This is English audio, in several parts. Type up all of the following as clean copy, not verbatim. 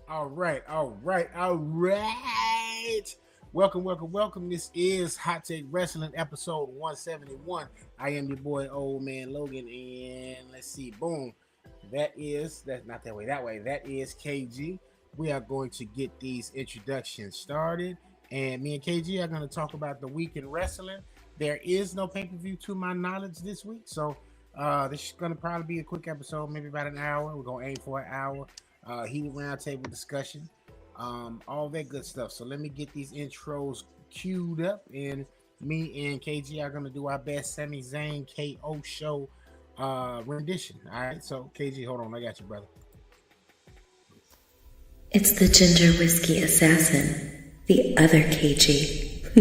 All right, all right, all right. Welcome. This is Hot Take Wrestling episode 171. I am your boy, Old Man Logan, and let's see, boom. That's not that way, that way. That is KG. We are going to get these introductions started, and me and KG are going to talk about the week in wrestling. There is no pay per view to my knowledge this week, so this is going to probably be a quick episode, maybe about an hour. We're going to aim for an hour heated roundtable discussion, all that good stuff. So let me get these intros queued up, and me and KG are gonna do our best Sami Zayn KO show rendition. All right, so KG, hold on, I got you, brother. It's the ginger whiskey assassin, the other KG.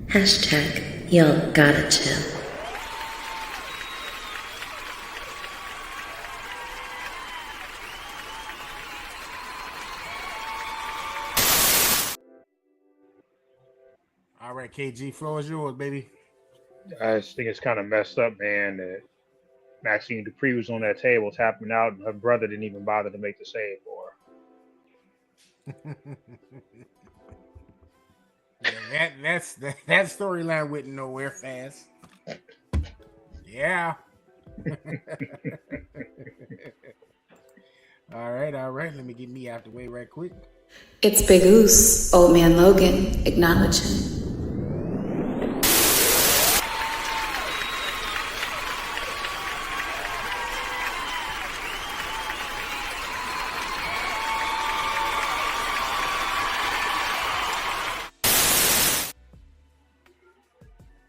Hashtag y'all gotta chill. All right, KG, floor is yours, baby. I just think it's kind of messed up, man, that Maxine Dupree was on that table tapping out, and her brother didn't even bother to make the save for Yeah, that storyline went nowhere fast. Yeah. All right. Let me get me out the way right quick. It's Big Oos, Old Man Logan, acknowledging.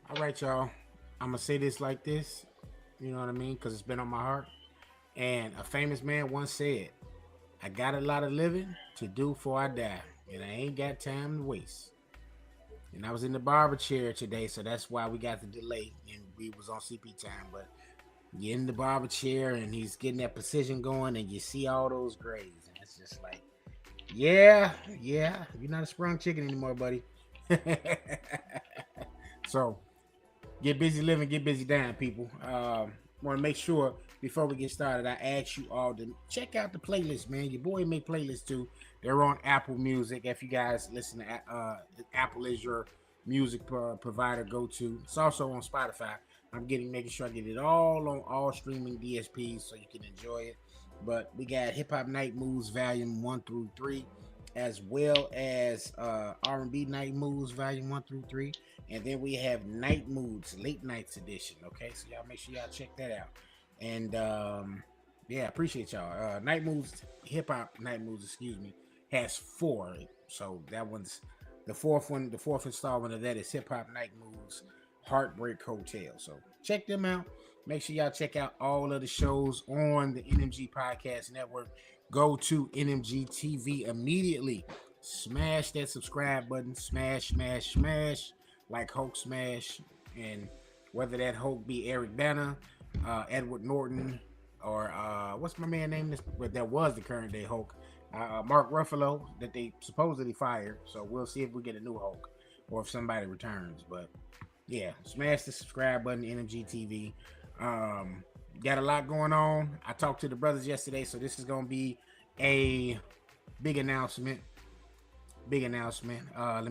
All right, y'all. I'm gonna say this like this. You know what I mean? Because it's been on my heart. And a famous man once said, I got a lot of living to do before I die, and I ain't got time to waste. And I was in the barber chair today, so that's why we got the delay, and we was on CP time. But you're in the barber chair, and he's getting that precision going, and you see all those grays, and it's just like, yeah, you're not a sprung chicken anymore, buddy. So get busy living, get busy dying, people. Want to make sure before we get started, I ask you all to check out the playlist, man. Your boy make playlists too. They're on Apple Music. If you guys listen to Apple is your music provider, go to. It's also on Spotify. I'm making sure I get it all on all streaming DSPs so you can enjoy it. But we got Hip Hop Night Moves Volume 1 through 3, as well as R&B Night Moves Volume 1 through 3. And then we have Night Moods, Late Nights Edition. Okay, so y'all make sure y'all check that out. And yeah, appreciate y'all. Night Moods, Hip Hop Night Moods, excuse me, has 4. So that one's the fourth one. The fourth installment of that is Hip Hop Night Moods, Heartbreak Hotel. So check them out. Make sure y'all check out all of the shows on the NMG Podcast Network. Go to NMG TV immediately. Smash that subscribe button. Smash. Like Hulk smash. And whether that Hulk be Eric Bana, Edward Norton, or what's my man name? But that was the current day Hulk. Mark Ruffalo, that they supposedly fired. So we'll see if we get a new Hulk or if somebody returns. But yeah, smash the subscribe button, NMG TV. Got a lot going on. I talked to the brothers yesterday, so this is gonna be a big announcement. Let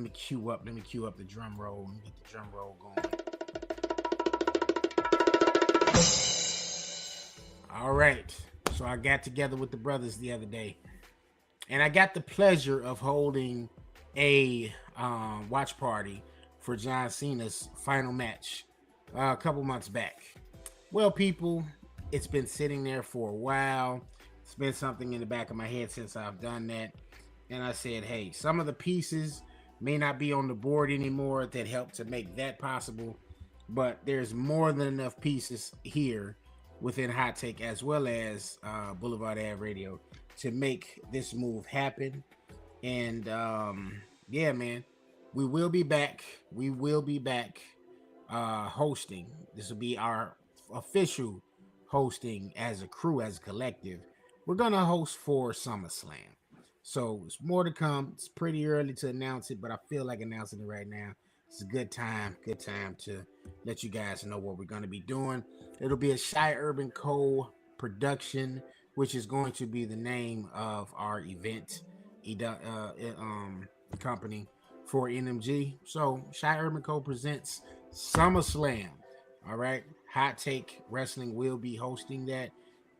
me cue up the drum roll. Let me get the drum roll going. All right. So I got together with the brothers the other day, and I got the pleasure of holding a watch party for John Cena's final match a couple months back. Well, people, it's been sitting there for a while. It's been something in the back of my head since I've done that. And I said, hey, some of the pieces may not be on the board anymore that helped to make that possible, but there's more than enough pieces here within Hot Take as well as Boulevard Ave Radio to make this move happen. And yeah, man, we will be back. Hosting. This will be our official hosting as a crew, as a collective. We're gonna host for SummerSlam. So it's more to come. It's pretty early to announce it, but I feel like announcing it right now. It's a good time to let you guys know what we're gonna be doing. It'll be a Shy Urban Co. production. which is going to be the name of our event company for NMG. So Shy Urban Co presents SummerSlam. All right, Hot Take Wrestling will be hosting that.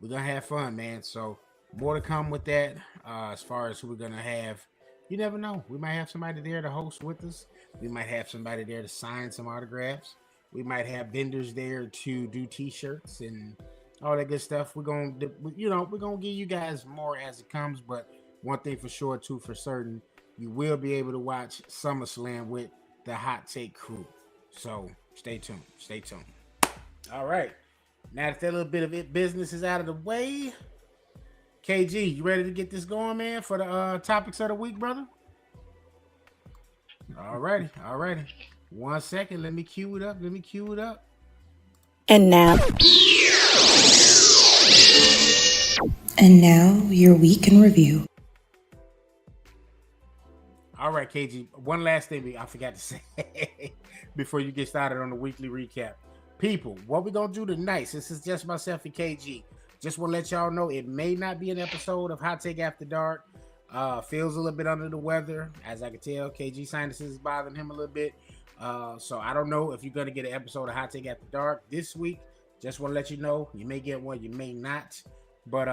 We're gonna have fun, man. So more to come with that. As far as who we're gonna have, you never know. We might have somebody there to host with us. We might have somebody there to sign some autographs. We might have vendors there to do T-shirts and all that good stuff. We're gonna give you guys more as it comes. But one thing for sure, too, for certain, you will be able to watch SummerSlam with the Hot Take crew. So stay tuned. Stay tuned. All right. Now that little bit of business is out of the way, KG, you ready to get this going, man, for the topics of the week, brother? All righty. 1 second. Let me cue it up. And now, your week in review. All right, KG. One last thing I forgot to say before you get started on the weekly recap. People, what we're going to do tonight, since it's just myself and KG, just want to let y'all know it may not be an episode of Hot Take After Dark. Feels a little bit under the weather. As I can tell, KG sinuses is bothering him a little bit. So I don't know if you're going to get an episode of Hot Take After Dark this week. Just want to let you know. You may get one, you may not. But,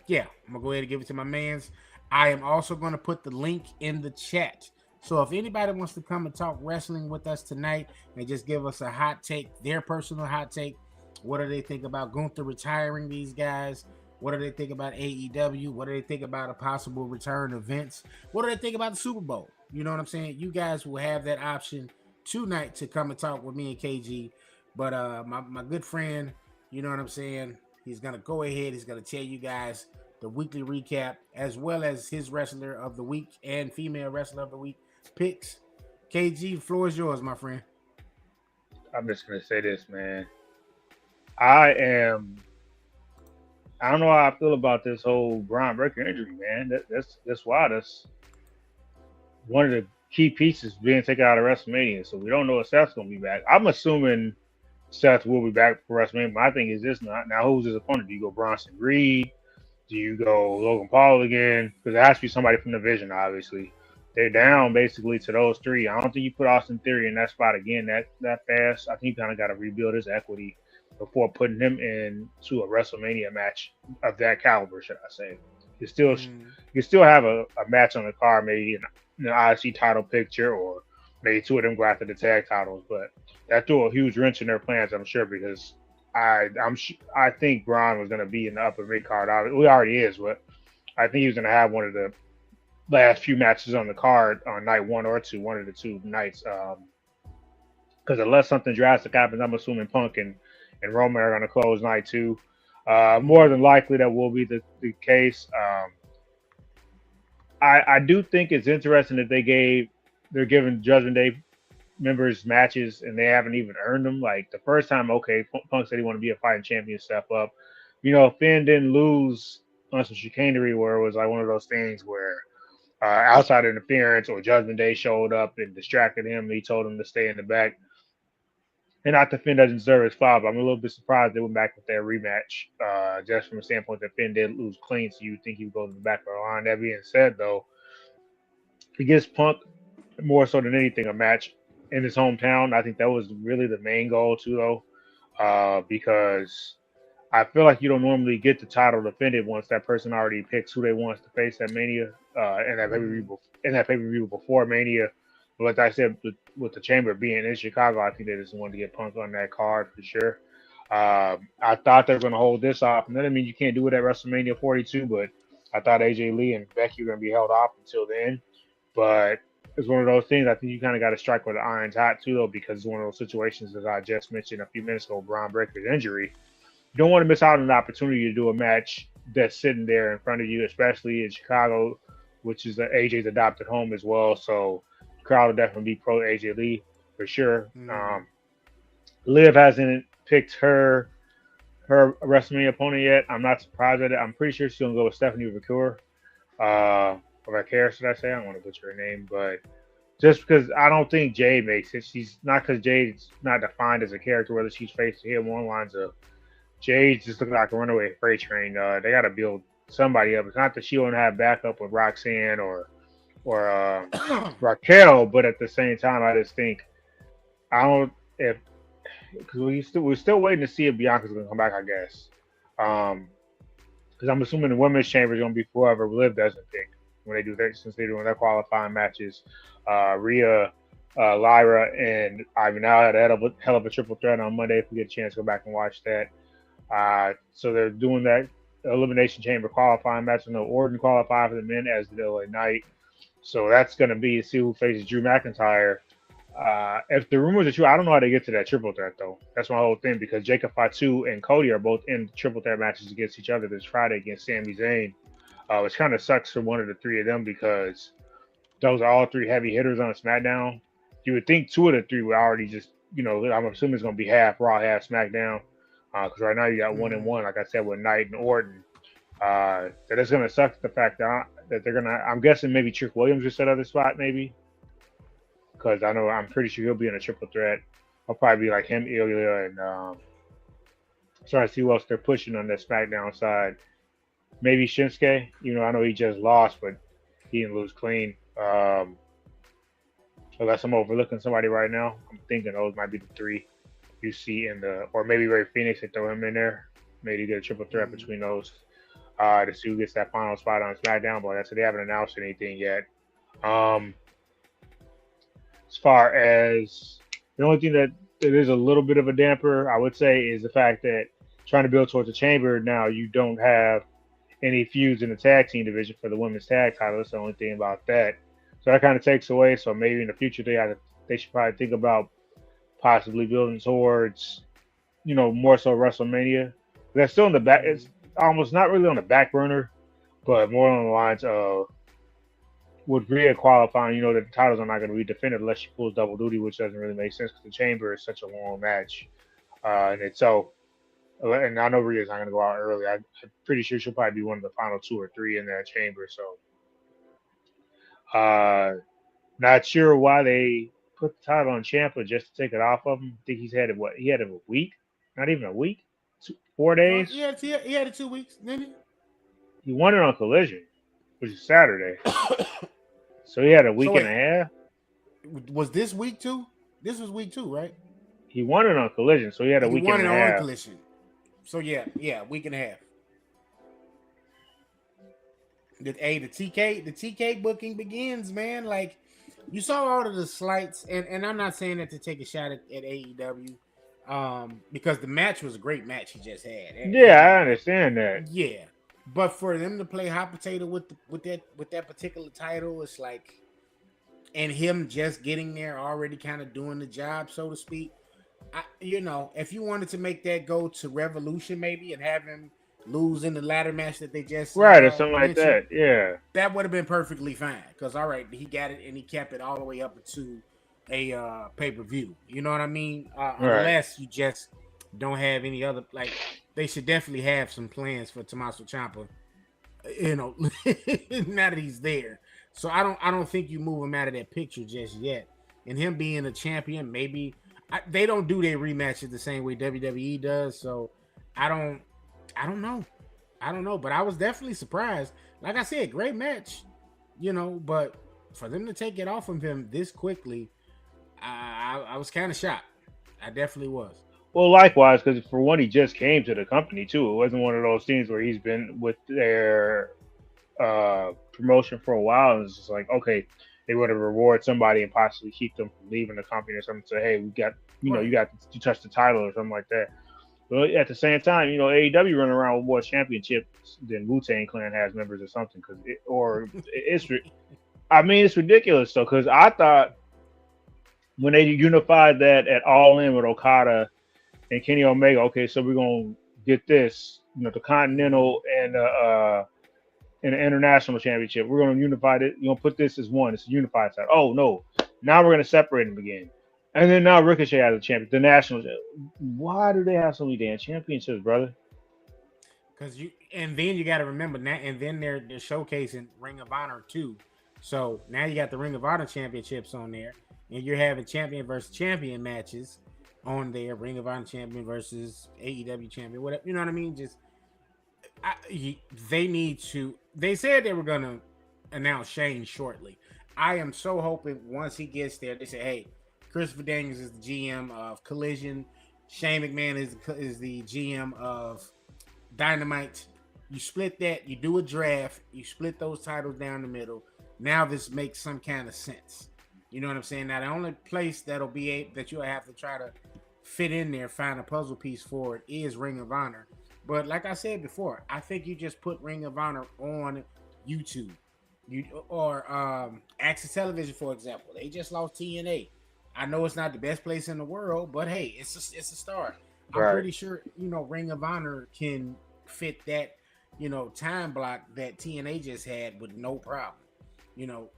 yeah, I'm going to go ahead and give it to my mans. I am also going to put the link in the chat. So if anybody wants to come and talk wrestling with us tonight and just give us a hot take, their personal hot take, what do they think about Gunther retiring these guys? What do they think about AEW? What do they think about a possible return of Vince? What do they think about the Super Bowl? You know what I'm saying? You guys will have that option tonight to come and talk with me and KG. But my good friend, you know what I'm saying? He's going to go ahead. He's going to tell you guys the weekly recap as well as his wrestler of the week and female wrestler of the week picks. KG, the floor is yours, my friend. I'm just gonna say this, man. I don't know how I feel about this whole Braun Breaker injury, man. That's why that's one of the key pieces being taken out of WrestleMania. So we don't know if Seth's gonna be back. I'm assuming Seth will be back for WrestleMania. My thing is this now who's his opponent? Do you go Bronson Reed? Do you go Logan Paul again? Because it has to be somebody from the division, obviously. They're down basically to those three. I don't think you put Austin Theory in that spot again that fast. I think you kind of got to rebuild his equity before putting him into a WrestleMania match of that caliber, should I say. You still have a match on the card, maybe in the IC title picture, or maybe two of them go after the tag titles. But that threw a huge wrench in their plans, I'm sure, because I think Braun was going to be in the upper mid card. He already is, but I think he was going to have one of the last few matches on the card on night 1 or 2, one of the two nights. Because unless something drastic happens, I'm assuming Punk and Roman are going to close night 2. More than likely, that will be the case. I do think it's interesting that they're giving Judgment Day members matches and they haven't even earned them. Like the first time, okay, Punk said he wanted to be a fighting champion, step up. Finn didn't lose on some chicanery where it was like one of those things where outside interference or Judgment Day showed up and distracted him. And he told him to stay in the back. And not that Finn doesn't deserve his foul, but I'm a little bit surprised they went back with their rematch, just from the standpoint that Finn did lose clean, so you think he would go to the back of the line. That being said, though, he gives Punk more so than anything a match in his hometown. I think that was really the main goal, too, though, because I feel like you don't normally get the title defended once that person already picks who they want to face at Mania in that pay-per-view before Mania. But like I said, with the Chamber being in Chicago, I think they just wanted to get Punk on that card for sure. I thought they were going to hold this off. And that doesn't mean you can't do it at WrestleMania 42, but I thought AJ Lee and Becky were going to be held off until then. But it's one of those things. I think you kind of got to strike where the iron's hot, too, though, because it's one of those situations, as I just mentioned a few minutes ago, Braun Breaker's injury. You don't want to miss out on an opportunity to do a match that's sitting there in front of you, especially in Chicago, which is AJ's adopted home as well. So the crowd will definitely be pro AJ Lee for sure. Liv hasn't picked her WrestleMania opponent yet. I'm not surprised at it. I'm pretty sure she's gonna go with Stephanie Vaquer. Or Vaquer, should I say? I don't want to butcher her name, but just because I don't think Jade makes it. She's not, because Jade's not defined as a character, whether she's faced him one lines of Jade just looking like a runaway freight train. They got to build somebody up. It's not that she don't have backup with Roxanne or Raquel, but at the same time, I just think I don't if because we're still waiting to see if Bianca's gonna come back. I guess because I'm assuming the women's chamber is gonna be whoever Liv doesn't pick when they do that, since they're doing their qualifying matches. Rhea, Lyra, and Ivy now had a hell of a triple threat on Monday. If we get a chance to go back and watch that. So they're doing that elimination chamber qualifying match. No Orton qualified for the men as the LA Knight. So that's going to be to see who faces Drew McIntyre. If the rumors are true, I don't know how they get to that triple threat though. That's my whole thing because Jacob Fatu and Cody are both in triple threat matches against each other this Friday against Sami Zayn, which kind of sucks for one of the three of them because those are all three heavy hitters on SmackDown. You would think two of the three would already just, I'm assuming it's going to be half Raw, half SmackDown. Because right now you got 1-1, like I said, with Knight and Orton. That it's going to suck the fact that they're going to, I'm guessing maybe Trick Williams just at other spot, maybe. Because I'm pretty sure he'll be in a triple threat. I'll probably be like him, Ilya, and trying to see who else they're pushing on that SmackDown side. Maybe Shinsuke. I know he just lost, but he didn't lose clean. Unless I'm overlooking somebody right now, I'm thinking those might be the three you see or maybe Ray Phoenix and throw him in there. Maybe get a triple threat between those to see who gets that final spot on SmackDown. But that's they haven't announced anything yet. As far as the only thing that it is a little bit of a damper, I would say, is the fact that trying to build towards the chamber now, you don't have any feuds in the tag team division for the women's tag title. That's the only thing about that. So that kind of takes away. So maybe in the future they should probably think about possibly building towards, more so WrestleMania. That's still in the back. It's almost not really on the back burner, but more on the lines of with Rhea qualifying. That the titles are not going to be defended unless she pulls double duty, which doesn't really make sense because the Chamber is such a long match. And I know Rhea's not going to go out early. I'm pretty sure she'll probably be one of the final 2 or 3 in that Chamber. So, not sure why they put the title on Ciampa just to take it off of him. I think he had it a week? Not even a week? 4 days? Yeah, he had it 2 weeks, didn't he? He won it on Collision, which is Saturday. So he had a week and a half. Was this week 2? This was week 2, right? He won it on Collision, so he had a week and a half. He won it on Collision. So yeah, week and a half. The TK booking begins, man. Like you saw all of the slights, and I'm not saying that to take a shot at AEW, because the match was a great match he just had. I understand that. Yeah, but for them to play hot potato with that particular title, it's like, and him just getting there already kind of doing the job, so to speak. If you wanted to make that go to Revolution maybe and have him lose in the ladder match that they just or something like that, yeah, that would have been perfectly fine. Because all right, he got it and he kept it all the way up to a pay-per-view. You know what I mean? Unless you just don't have any other, like they should definitely have some plans for Tommaso Ciampa. Now that he's there, so I don't think you move him out of that picture just yet. And him being a champion, maybe they don't do their rematches the same way WWE does. So I don't know. But I was definitely surprised. Like I said, great match, but for them to take it off of him this quickly, I was kind of shocked. I definitely was. Well, likewise, because for one, he just came to the company too. It wasn't one of those things where he's been with their promotion for a while. And it's just like, okay, they want to reward somebody and possibly keep them from leaving the company or something. Say, hey, we got, you touched the title or something like that. But at the same time, AEW running around with more championships than Wu-Tang Clan has members or something. It's ridiculous though. Because I thought when they unified that at All In with Okada and Kenny Omega, okay, so we're gonna get this, the Continental and the International Championship. We're gonna unify it. You're gonna put this as one. It's a unified side. Oh no, now we're gonna separate them again. And then now Ricochet has a champion, the national. Why do they have so many damn championships, brother? Because then you got to remember that, and then they're showcasing Ring of Honor too. So now you got the Ring of Honor championships on there, and you're having champion versus champion matches. on there, Ring of Honor champion versus AEW champion, whatever. You know what I mean? Just they need to. They said they were gonna announce Shane shortly. I am so hoping once he gets there, they say, "Hey, Christopher Daniels is the GM of Collision. Shane McMahon is the GM of Dynamite. You split that. You do a draft. You split those titles down the middle. Now this makes some kind of sense. You know what I'm saying? Now the only place that'll be that you'll have to try to fit in there, find a puzzle piece for it is Ring of Honor. But like I said before, I think you just put Ring of Honor on YouTube, or Access Television, for example. They just lost TNA. I know it's not the best place in the world, but hey, it's a start. I'm pretty sure Ring of Honor can fit that time block that TNA just had with no problem.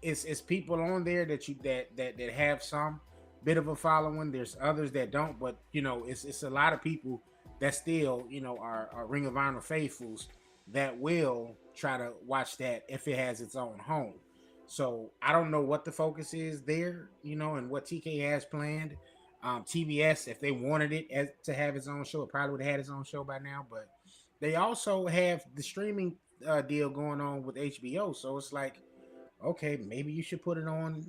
It's people on there that have some bit of a following. There's others that don't, but it's a lot of people that still are Ring of Honor faithfuls that will try to watch that if it has its own home. So I don't know what the focus is there, and what TK has planned. TBS, if they wanted it to have its own show, it probably would have had its own show by now. But they also have the streaming deal going on with HBO, so it's like, okay, maybe you should put it on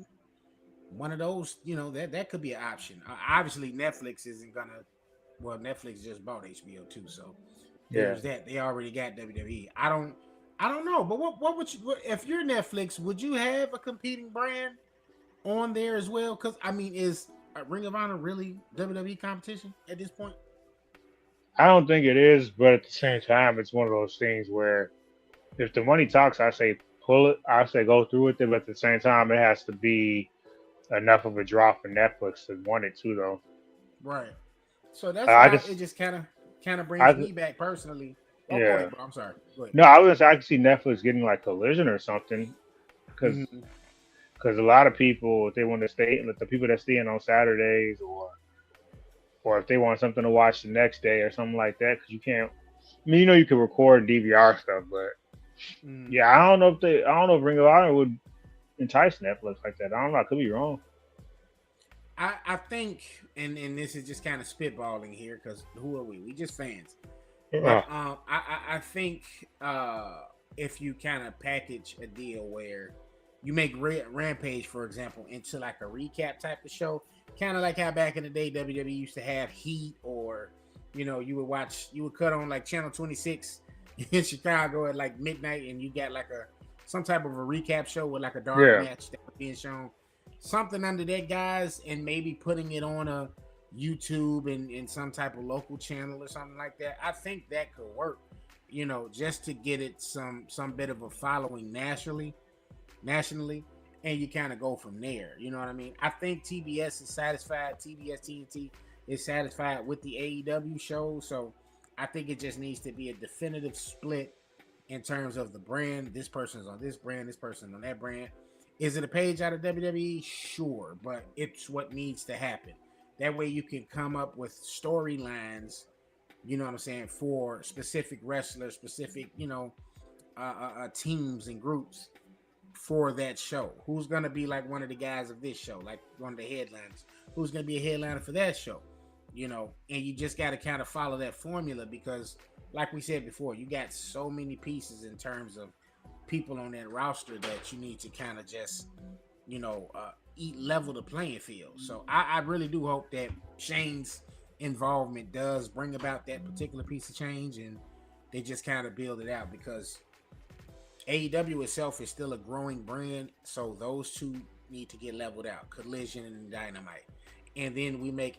one of those. That could be an option. Obviously, Netflix isn't gonna. Well, Netflix just bought HBO too, so there's that. They already got WWE. I don't know, but what would you, if you're Netflix, would you have a competing brand on there as well? Because I mean, is Ring of Honor really WWE competition at this point? I don't think it is, but at the same time, it's one of those things where if the money talks, I say pull it. I say go through with it, but at the same time, it has to be enough of a draw for Netflix to want it too, though. Right. So that's why it just kind of brings me back personally. Oh, yeah. Go ahead, bro. I'm sorry. Go ahead. No, I was I could see Netflix getting like Collision or something, because a lot of people, if they want to stay, like the people that stay in on Saturdays, or if they want something to watch the next day or something like that, because you can't. I mean, you can record DVR stuff, but yeah, I don't know if Ring of Honor would entice Netflix like that. I don't know. I could be wrong. I think, and this is just kind of spitballing here, because who are we? We just fans. Yeah. But, I think if you kind of package a deal where you make Rampage, for example, into like a recap type of show, kind of like how back in the day WWE used to have Heat, or you would cut on like Channel 26 in Chicago at like midnight, and you got like some type of a recap show with like a dark match that was being shown. Something under that, guys, and maybe putting it on a YouTube and some type of local channel or something like that. I think that could work, just to get it some bit of a following nationally, and you kind of go from there. You know what I mean? I think TBS is satisfied. TBS TNT is satisfied with the AEW show, so I think it just needs to be a definitive split in terms of the brand. This person's on this brand, this person's on that brand. Is it a page out of WWE? Sure, but it's what needs to happen. That way you can come up with storylines, you know what I'm saying, for specific wrestlers, specific, teams and groups for that show. Who's going to be like one of the guys of this show, like one of the headliners? Who's going to be a headliner for that show? And you just got to kind of follow that formula, because like we said before, you got so many pieces in terms of people on that roster that you need to kind of just, level the playing field. So I really do hope that Shane's involvement does bring about that particular piece of change, and they just kind of build it out, because AEW itself is still a growing brand. So those two need to get leveled out, Collision and Dynamite. And then we make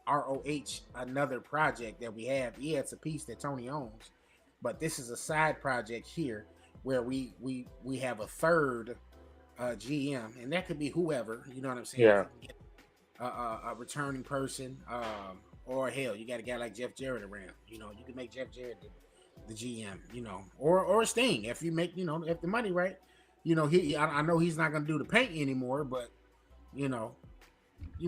ROH another project that we have. Yeah, it's a piece that Tony owns, but this is a side project here where we have a third GM, and that could be whoever, you know what I'm saying? Yeah. A returning person, or hell, you got a guy like Jeff Jarrett around. You can make Jeff Jarrett the GM, or Sting if you make, if the money right. I know he's not going to do the paint anymore, but you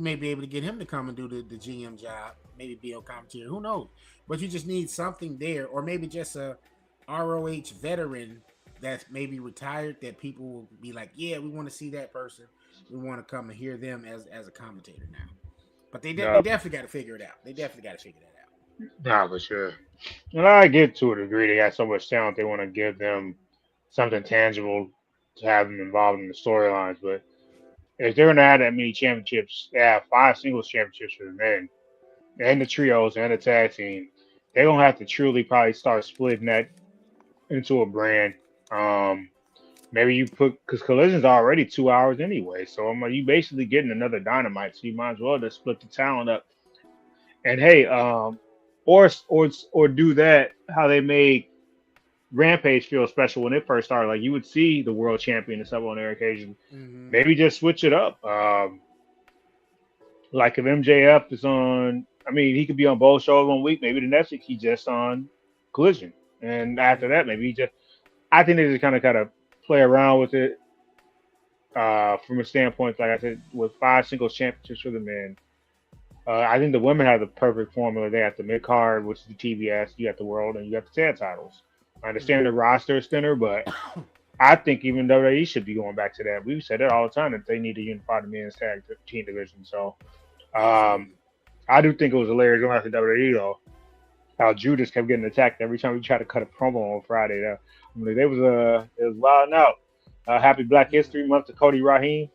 may be able to get him to come and do the GM job, maybe be on commentary, who knows? But you just need something there, or maybe just a ROH veteran that's maybe retired that people will be like, yeah, we want to see that person. We want to come and hear them as a commentator now. But they No. definitely got to figure it out. They definitely got to figure that out. Nah, for sure. And I get to a degree they got so much talent they want to give them something tangible to have them involved in the storylines. But if they're gonna have that many championships, they have 5 singles championships for the men and the trios and the tag team. They're gonna have to truly probably start splitting that into a brand. Maybe you put because Collision's already 2 hours anyway, so I'm like you basically getting another Dynamite, so you might as well just split the talent up. And hey, or do that how they made Rampage feel special when it first started. Like you would see the world champion and stuff on their occasion. Mm-hmm. Maybe just switch it up. Like if MJF is on, I mean, he could be on both shows 1 week. Maybe the next week he just on Collision, and after that, maybe he just. I think they just kind of play around with it from a standpoint, like I said, with 5 singles championships for the men. I think the women have the perfect formula. They have the mid card, which is the TBS. You got the world, and you got the tag titles. I understand the roster is thinner, but I think even WWE should be going back to that. We've said it all the time that they need to unify the men's tag team division. So I do think it was hilarious going after WWE though. How Judas kept getting attacked every time we tried to cut a promo on Friday. I mean, it was wilding out. Happy Black History Month to Cody Raheem.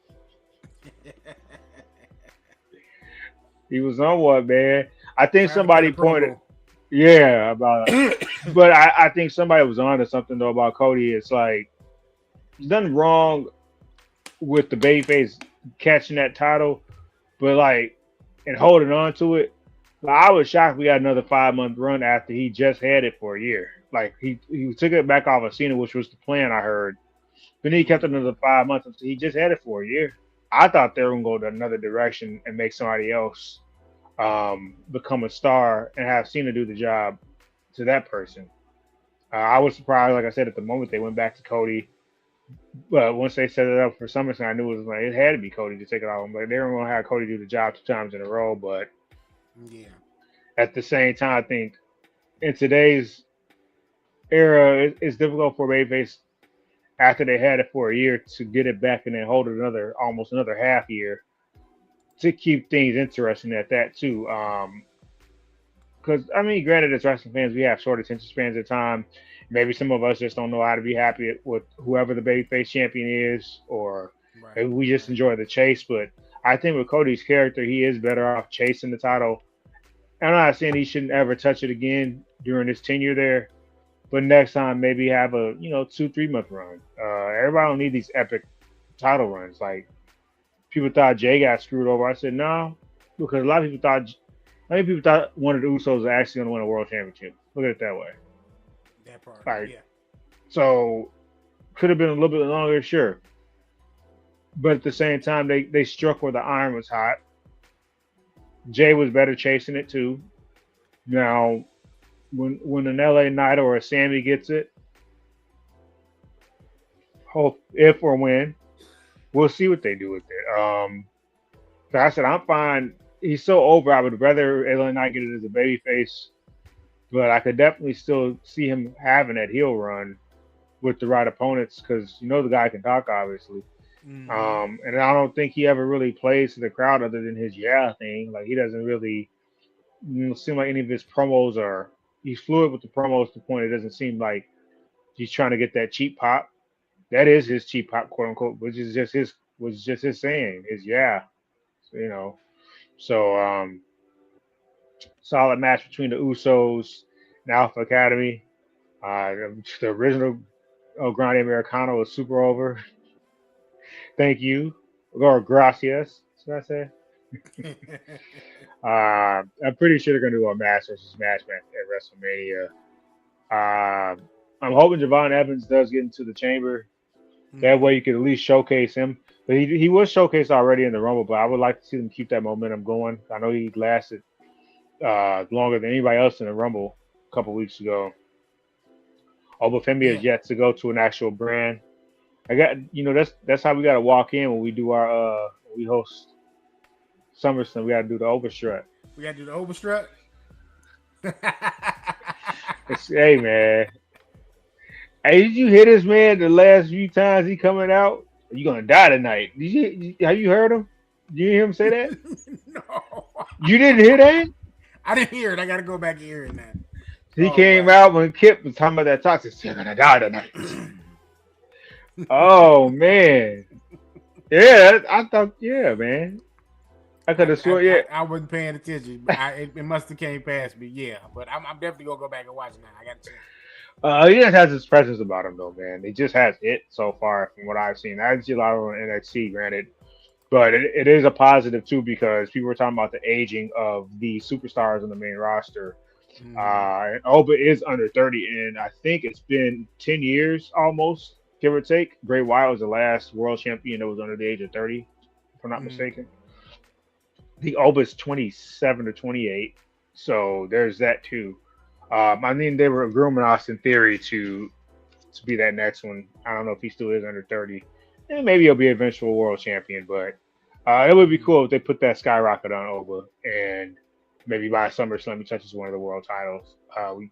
He was on what, man? I think somebody pointed. Yeah, about it. But I think somebody was on to something though about Cody. It's like there's nothing wrong with the babyface catching that title, but like and holding on to it. I was shocked we got another 5-month run after he just had it for a year. Like he took it back off of Cena, which was the plan I heard. But then he kept another 5 months until he just had it for a year. I thought they were gonna go to another direction and make somebody else become a star and have Cena do the job to that person. I was surprised, like I said, at the moment they went back to Cody. But once they set it up for SummerSlam, I knew it was like it had to be Cody to take it off. Like they were gonna have Cody do the job 2 times in a row, but yeah. At the same time, I think in today's era, it's difficult for babyface after they had it for a year to get it back and then hold it almost another half year to keep things interesting at that too. Because I mean, granted, as wrestling fans, we have short attention spans at time. Maybe some of us just don't know how to be happy with whoever the babyface champion is, or maybe we just enjoy the chase. But I think with Cody's character, he is better off chasing the title. I'm not saying he shouldn't ever touch it again during his tenure there, but next time maybe have a 2-3 month run. Everybody don't need these epic title runs. Like people thought Jay got screwed over. I said no, because a lot of people thought one of the Usos was actually going to win a world championship. Look at it that way. That part, like, yeah. So could have been a little bit longer, sure. But at the same time, they struck where the iron was hot. Jay was better chasing it too. Now, when an LA Knight or a Sammy gets it, hope if or when, we'll see what they do with it. Like I said, I'm fine. He's so over. I would rather LA Knight get it as a babyface, but I could definitely still see him having that heel run with the right opponents because the guy can talk, obviously. Mm-hmm. And I don't think he ever really plays to the crowd other than his thing. Like he doesn't really seem like any of his promos are. He's fluid with the promos to the point it doesn't seem like he's trying to get that cheap pop. That is his cheap pop, quote unquote, which is just his saying. So solid match between the Usos and Alpha Academy. The original Grande Americano was super over. Thank you. Or gracias, should I say? I'm pretty sure they're going to do a match versus match at WrestleMania. I'm hoping Javon Evans does get into the chamber. That way you can at least showcase him. But he was showcased already in the Rumble, but I would like to see them keep that momentum going. I know he lasted longer than anybody else in the Rumble a couple weeks ago. Obafemi is yet to go to an actual brand. That's how we got to walk in when we do our we host SummerSlam. We got to do the overstrut. We got to do the overstrut. Hey man, hey, did you hear this man the last few times he coming out? You gonna die tonight? Have you heard him? Did you hear him say that? No. You didn't hear that? I didn't hear it. I got to go back and hear it now. He Oh came wow. out when Kip was talking about that toxic. You're gonna die tonight. Oh man, yeah. I thought, yeah, man. I could I, have I, sworn, I, yeah. I wasn't paying attention, but it must have came past me. Yeah, but I'm definitely gonna go back and watch it now. I got to check. He just has his presence about him, though, man. He just has it so far from what I've seen. I didn't see a lot of him on NXT, granted, but it is a positive too because people were talking about the aging of the superstars on the main roster. Mm-hmm. And Oba is under 30, and I think it's been 10 years almost, give or take. Bray Wyatt was the last world champion that was under the age of 30, if I'm not Mm-hmm. mistaken. The Oba's 27 or 28, so there's that too. I mean, they were grooming Austin Theory to be that next one. I don't know if he still is under 30, and maybe he'll be eventual world champion. But it would be Mm-hmm. cool if they put that skyrocket on Oba, and maybe by SummerSlam he touches one of the world titles.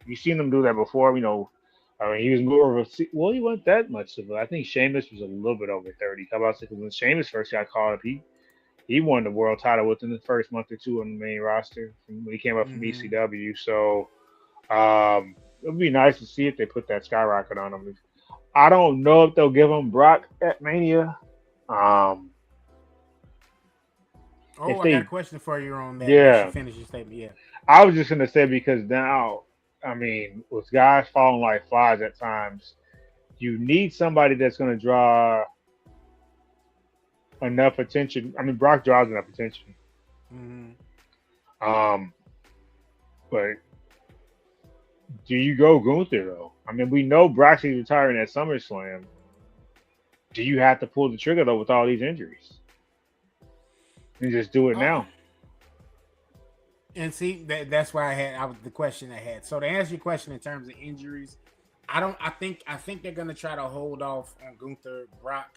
We've seen them do that before. I mean, he was more of a well, he wasn't that much of a. I think Sheamus was a little bit over 30. How about when Sheamus first got called up, he won the world title within the first month or two on the main roster when he came up from Mm-hmm. ECW. So it would be nice to see if they put that skyrocket on him. I don't know if they'll give him Brock at Mania. Um, Oh, if I got a they, question for you on that. Unless you yeah, finish your statement, yeah. I was just gonna say because now, I mean, with guys falling like flies at times, you need somebody that's gonna draw enough attention. I mean, Brock draws enough attention. Mm-hmm. Um, but do you go Gunther though? I mean, we know Brock's retiring at SummerSlam. Do you have to pull the trigger though with all these injuries and just do it Uh, now? and see that's why I was the question I had. So to answer your question in terms of injuries, I don't. I think they're gonna try to hold off on Gunther Brock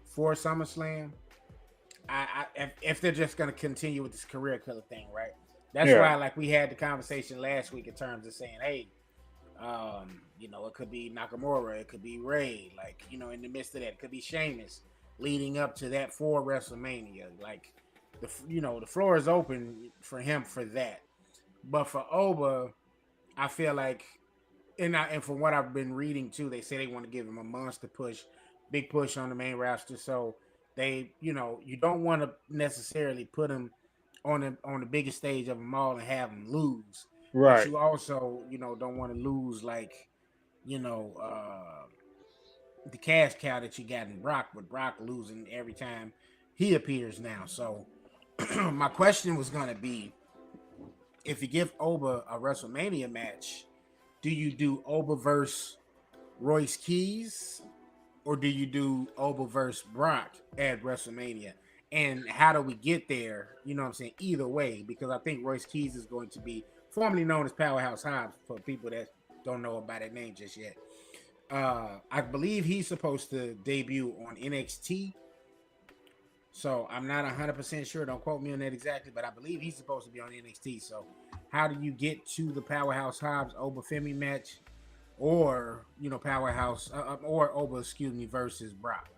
for SummerSlam. If they're just gonna continue with this career killer thing, right? That's Yeah, why like we had the conversation last week in terms of saying, hey, it could be Nakamura, it could be Ray, like in the midst of that, it could be Sheamus, leading up to that for WrestleMania. Like the floor is open for him for that. But for Oba, I feel like, and from what I've been reading too, they say they want to give him a monster push, big push on the main roster. So you don't want to necessarily put him on the biggest stage of them all and have him lose, but right. you also don't want to lose like you know uh the cash cow that you got in Brock, with Brock losing every time he appears now. So my question was gonna be, if you give Oba a WrestleMania match, do you do Oba versus Royce Keys, or do you do Oba versus Brock at WrestleMania? And how do we get there? You know what I'm saying? Either way, because I think Royce Keys is going to be formerly known as Powerhouse Hobbs for people that don't know about that name just yet. I believe he's supposed to debut on NXT. So I'm not 100% sure. Don't quote me on that exactly, but I believe he's supposed to be on NXT. So how do you get to the Powerhouse Hobbs Oba Femi match, or Powerhouse or Oba, excuse me, versus Brock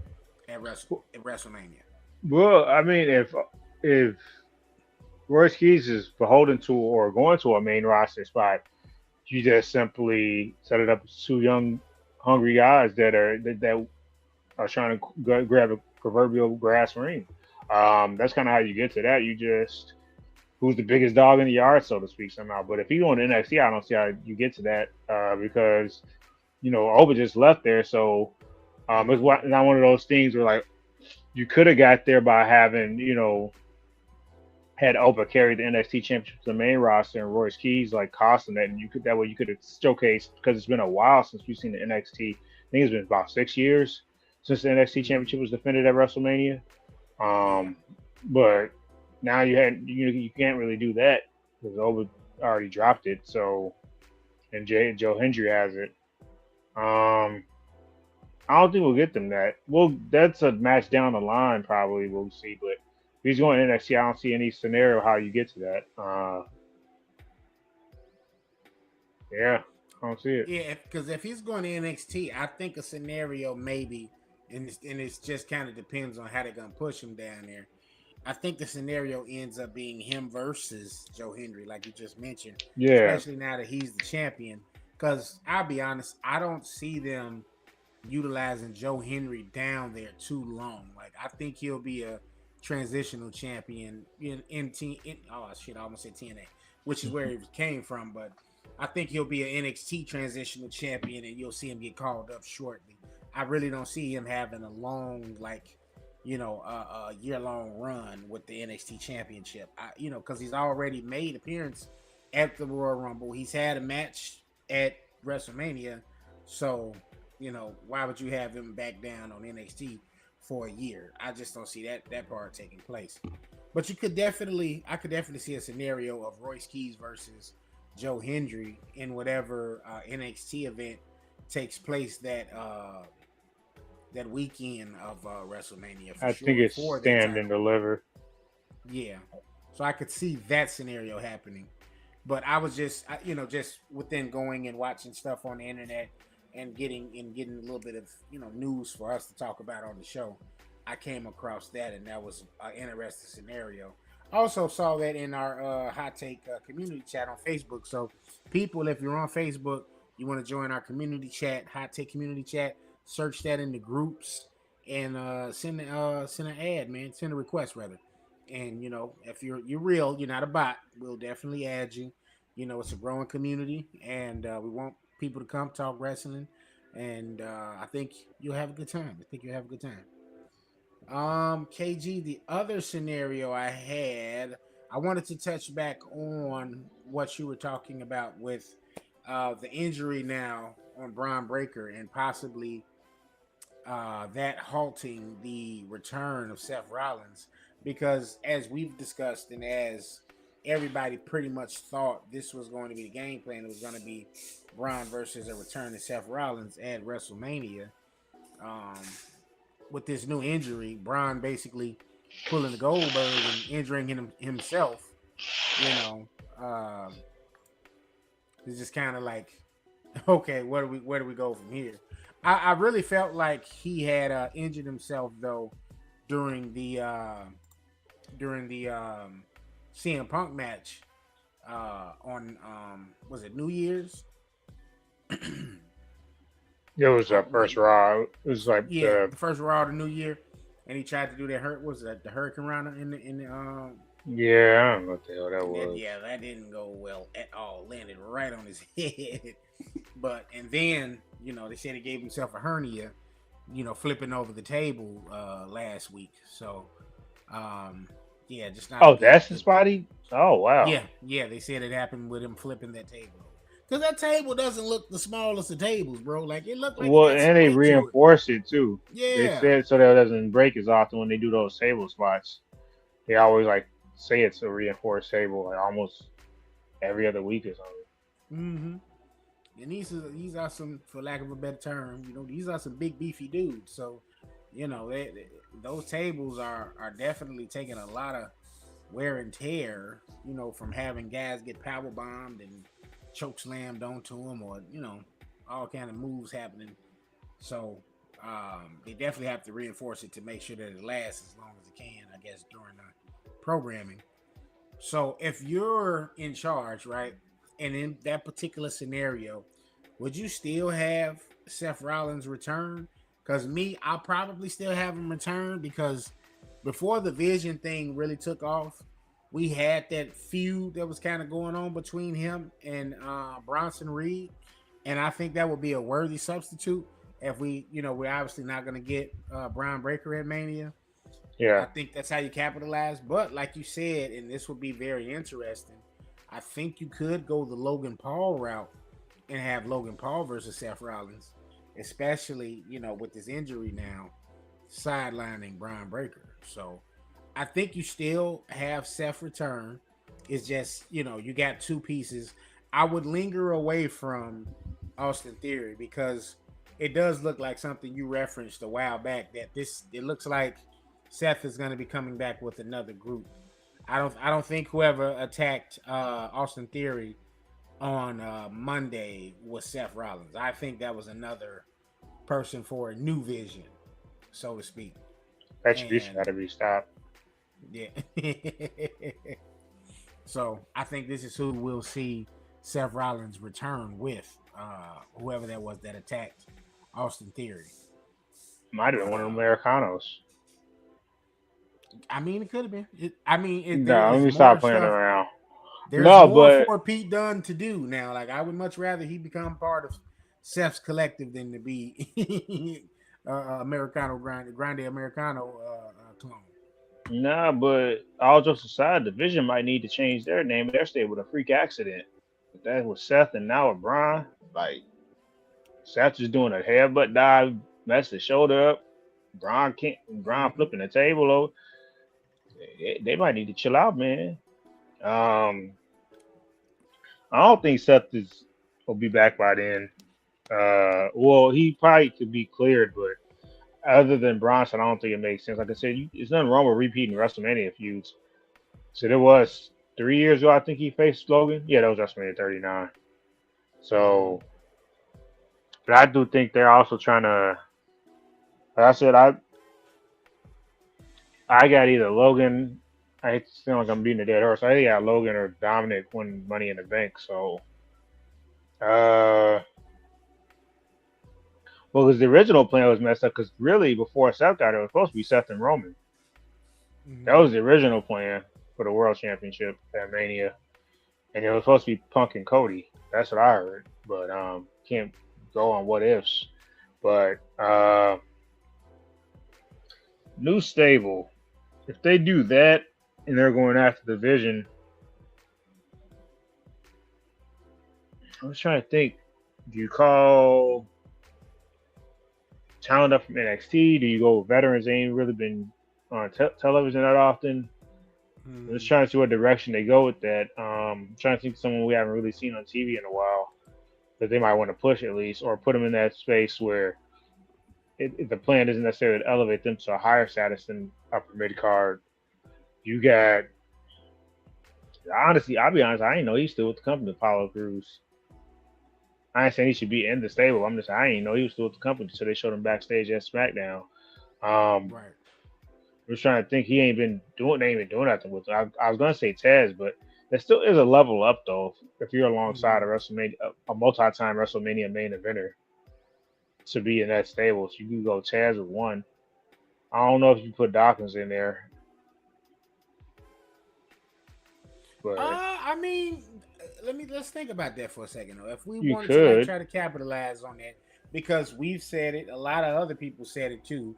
at WrestleMania? Well, I mean, if Royce Keys is beholden to or going to a main roster spot, you just simply set it up as two young, hungry guys that are trying to grab a proverbial grass ring. That's kind of how you get to that. You just who's the biggest dog in the yard, so to speak, somehow. But if you go on NXT, I don't see how you get to that because Oba just left there, so it's not one of those things where like you could have got there by having had Oba carry the NXT championship to the main roster and Royce Keys like costing that, and you could have showcased because it's been a while since we've seen the NXT. I think it's been about 6 years since the NXT Mm-hmm. championship was defended at WrestleMania. Yeah. Um, but now you can't really do that because Oba already dropped it. So and Joe Hendry has it. Um, I don't think we'll get them that. Well, that's a match down the line probably we'll see. But if he's going to NXT, I don't see any scenario how you get to that. Yeah, I don't see it. Yeah, because if he's going to NXT, I think a scenario maybe, and it's just kind of depends on how they're gonna push him down there, I think the scenario ends up being him versus Joe Hendry, like you just mentioned, Yeah, especially now that he's the champion. Because I'll be honest, I don't see them utilizing Joe Hendry down there too long. Like I think he'll be a transitional champion oh shit, I almost said TNA, which is where he came from, but I think he'll be an NXT transitional champion and you'll see him get called up shortly. I really don't see him having a long a year-long run with the NXT championship. Because he's already made appearance at the Royal Rumble. He's had a match at WrestleMania. So, why would you have him back down on NXT for a year? I just don't see that part taking place. But I could definitely see a scenario of Royce Keys versus Joe Hendry in whatever NXT event takes place that weekend of WrestleMania. I think it's Stand and Deliver. Yeah, so I could see that scenario happening. But I was just within going and watching stuff on the internet and getting a little bit of news for us to talk about on the show. I came across that, and that was an interesting scenario. Also saw that in our Hot Take community chat on Facebook. So, people, if you're on Facebook, you want to join our community chat, Hot Take community chat, search that in the groups and send an ad, man. Send a request rather. And if you're real, you're not a bot, we'll definitely add you. It's a growing community, and we want people to come talk wrestling. And I think you'll have a good time. KG, the other scenario I wanted to touch back on what you were talking about with the injury now on Bron Breakker and possibly that halting the return of Seth Rollins, because as we've discussed and as everybody pretty much thought this was going to be the game plan, it was going to be Bron versus a return to Seth Rollins at WrestleMania. With this new injury, Bron basically pulling the Goldberg and injuring himself, it's just kind of like, okay, where do we go from here? I really felt like he had injured himself though during the CM Punk match on was it New Year's? It was a first Raw. It was like the first Raw of the New Year, and he tried to do that. The Hurricane Rana in the yeah, I don't know what the hell that was. Yeah, that didn't go well at all. Landed right on his head. And then they said he gave himself a hernia, flipping over the table last week. So just not. Oh, that's his body. Oh wow. Yeah. They said it happened with him flipping that table. Because that table doesn't look the smallest of tables, bro. Like it looked like. Well, and they reinforce it too. Yeah. They said so that it doesn't break as often when they do those table spots. They always say it's a reinforced table, almost every other week or something. Mm-hmm. And these are some, for lack of a better term, these are some big beefy dudes. So, those tables are definitely taking a lot of wear and tear, from having guys get power bombed and choke slammed onto them, or all kind of moves happening. So they definitely have to reinforce it to make sure that it lasts as long as it can, I guess, during the programming. So if you're in charge, right, and in that particular scenario, would you still have Seth Rollins return? Because I'll probably still have him return, because before the Vision thing really took off, we had that feud that was kind of going on between him and Bronson Reed. And I think that would be a worthy substitute if we're obviously not going to get Bron Breakker at Mania. Yeah. I think that's how you capitalize. But like you said, and this would be very interesting, I think you could go the Logan Paul route and have Logan Paul versus Seth Rollins, especially, with this injury now, sidelining Bron Breakker. So I think you still have Seth return. It's just, you got two pieces. I would linger away from Austin Theory, because it does look like something you referenced a while back, that it looks like Seth is going to be coming back with another group. I don't think whoever attacked Austin Theory on Monday was Seth Rollins. I think that was another person for a new vision, so to speak. Retribution got to be stopped. Yeah. So I think this is who we'll see Seth Rollins return with, whoever that was that attacked Austin Theory. Might have been one of them Americanos. I mean, it could have been. There No, let is me more stop playing stuff. around. There's No, more but for Pete Dunne to do now. Like I would much rather he become part of Seth's collective than to be Americano Grande Americano clone. nah, but all jokes aside, the Division might need to change their name. They're staying with a freak accident. That was Seth and now with Brian. Like Seth just doing a headbutt dive, messed his shoulder up. Brian Mm-hmm. flipping the table over. They might need to chill out, man. Um, I don't think Seth is will be back by then. Well, he probably could be cleared, but other than Bronson, I don't think it makes sense. Like I said, there's nothing wrong with repeating WrestleMania feuds. So there was 3 years ago, I think he faced Logan. Yeah, that was WrestleMania 39. Mm-hmm. So, but I do think they're also trying to. Like I said, I got either Logan. I hate to sound like I'm beating a dead horse. I either got Logan or Dominic win Money in the Bank. So, uh, well, because the original plan was messed up. Because really, before Seth got it was supposed to be Seth and Roman. That Mm-hmm. was the original plan for the World Championship at Mania, and it was supposed to be Punk and Cody. That's what I heard, but can't go on what ifs. But new stable, if they do that and they're going after the Vision, I was trying to think. Do you call talent up from NXT? Do you go with veterans? They ain't really been on television that often. I'm just Mm-hmm. trying to see what direction they go with that. Trying to think of someone we haven't really seen on TV in a while that they might want to push at least, or put them in that space where the plan isn't necessarily to elevate them to a higher status than upper mid card. You got honestly, I'll be honest, I ain't know he's still with the company, Apollo Crews. I ain't saying he should be in the stable. I'm just I ain't know he was still with the company, so they showed him backstage at SmackDown. Um, Right. I was trying to think he they ain't been doing nothing with him. I was gonna say Taz, but there still is a level up though if you're alongside Mm-hmm. a WrestleMania, a multi-time WrestleMania main eventer to be in that stable. So you can go Taz with one. I don't know if you put Dawkins in there, but I mean, let's think about that for a second. Though, if we you wanted to like could. try to capitalize on that, because we've said it, a lot of other people said it too.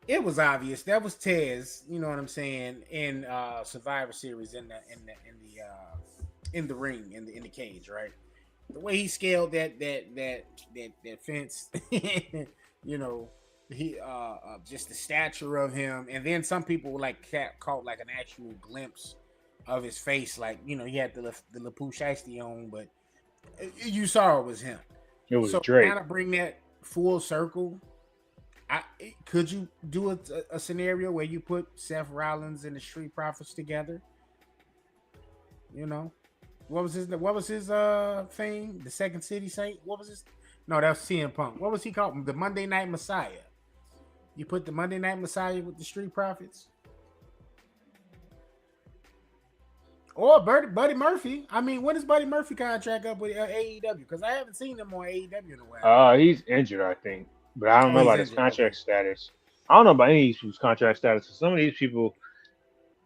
It was obvious that was Tez. You know what I'm saying in Survivor Series in the ring in the cage, right? The way he scaled that fence, you know, he just the stature of him, and then some people like caught like an actual glimpse of his face, like he had the Lapu Shiesty on, but you saw it was him. It was So Drake. kind of bring that full circle. I could you do a scenario where you put Seth Rollins and the Street Profits together? You know, what was his thing? The Second City Saint? What was his? No, that was CM Punk. What was he called? The Monday Night Messiah. You put the Monday Night Messiah with the Street Profits, or Buddy Murphy. I mean, when is Buddy Murphy contract up with AEW? Because I haven't seen him on AEW in a while. He's injured, I think, but I don't Oh, know he's about his injured. Okay. contract status. I don't know about any of these people's contract status. Some of these people,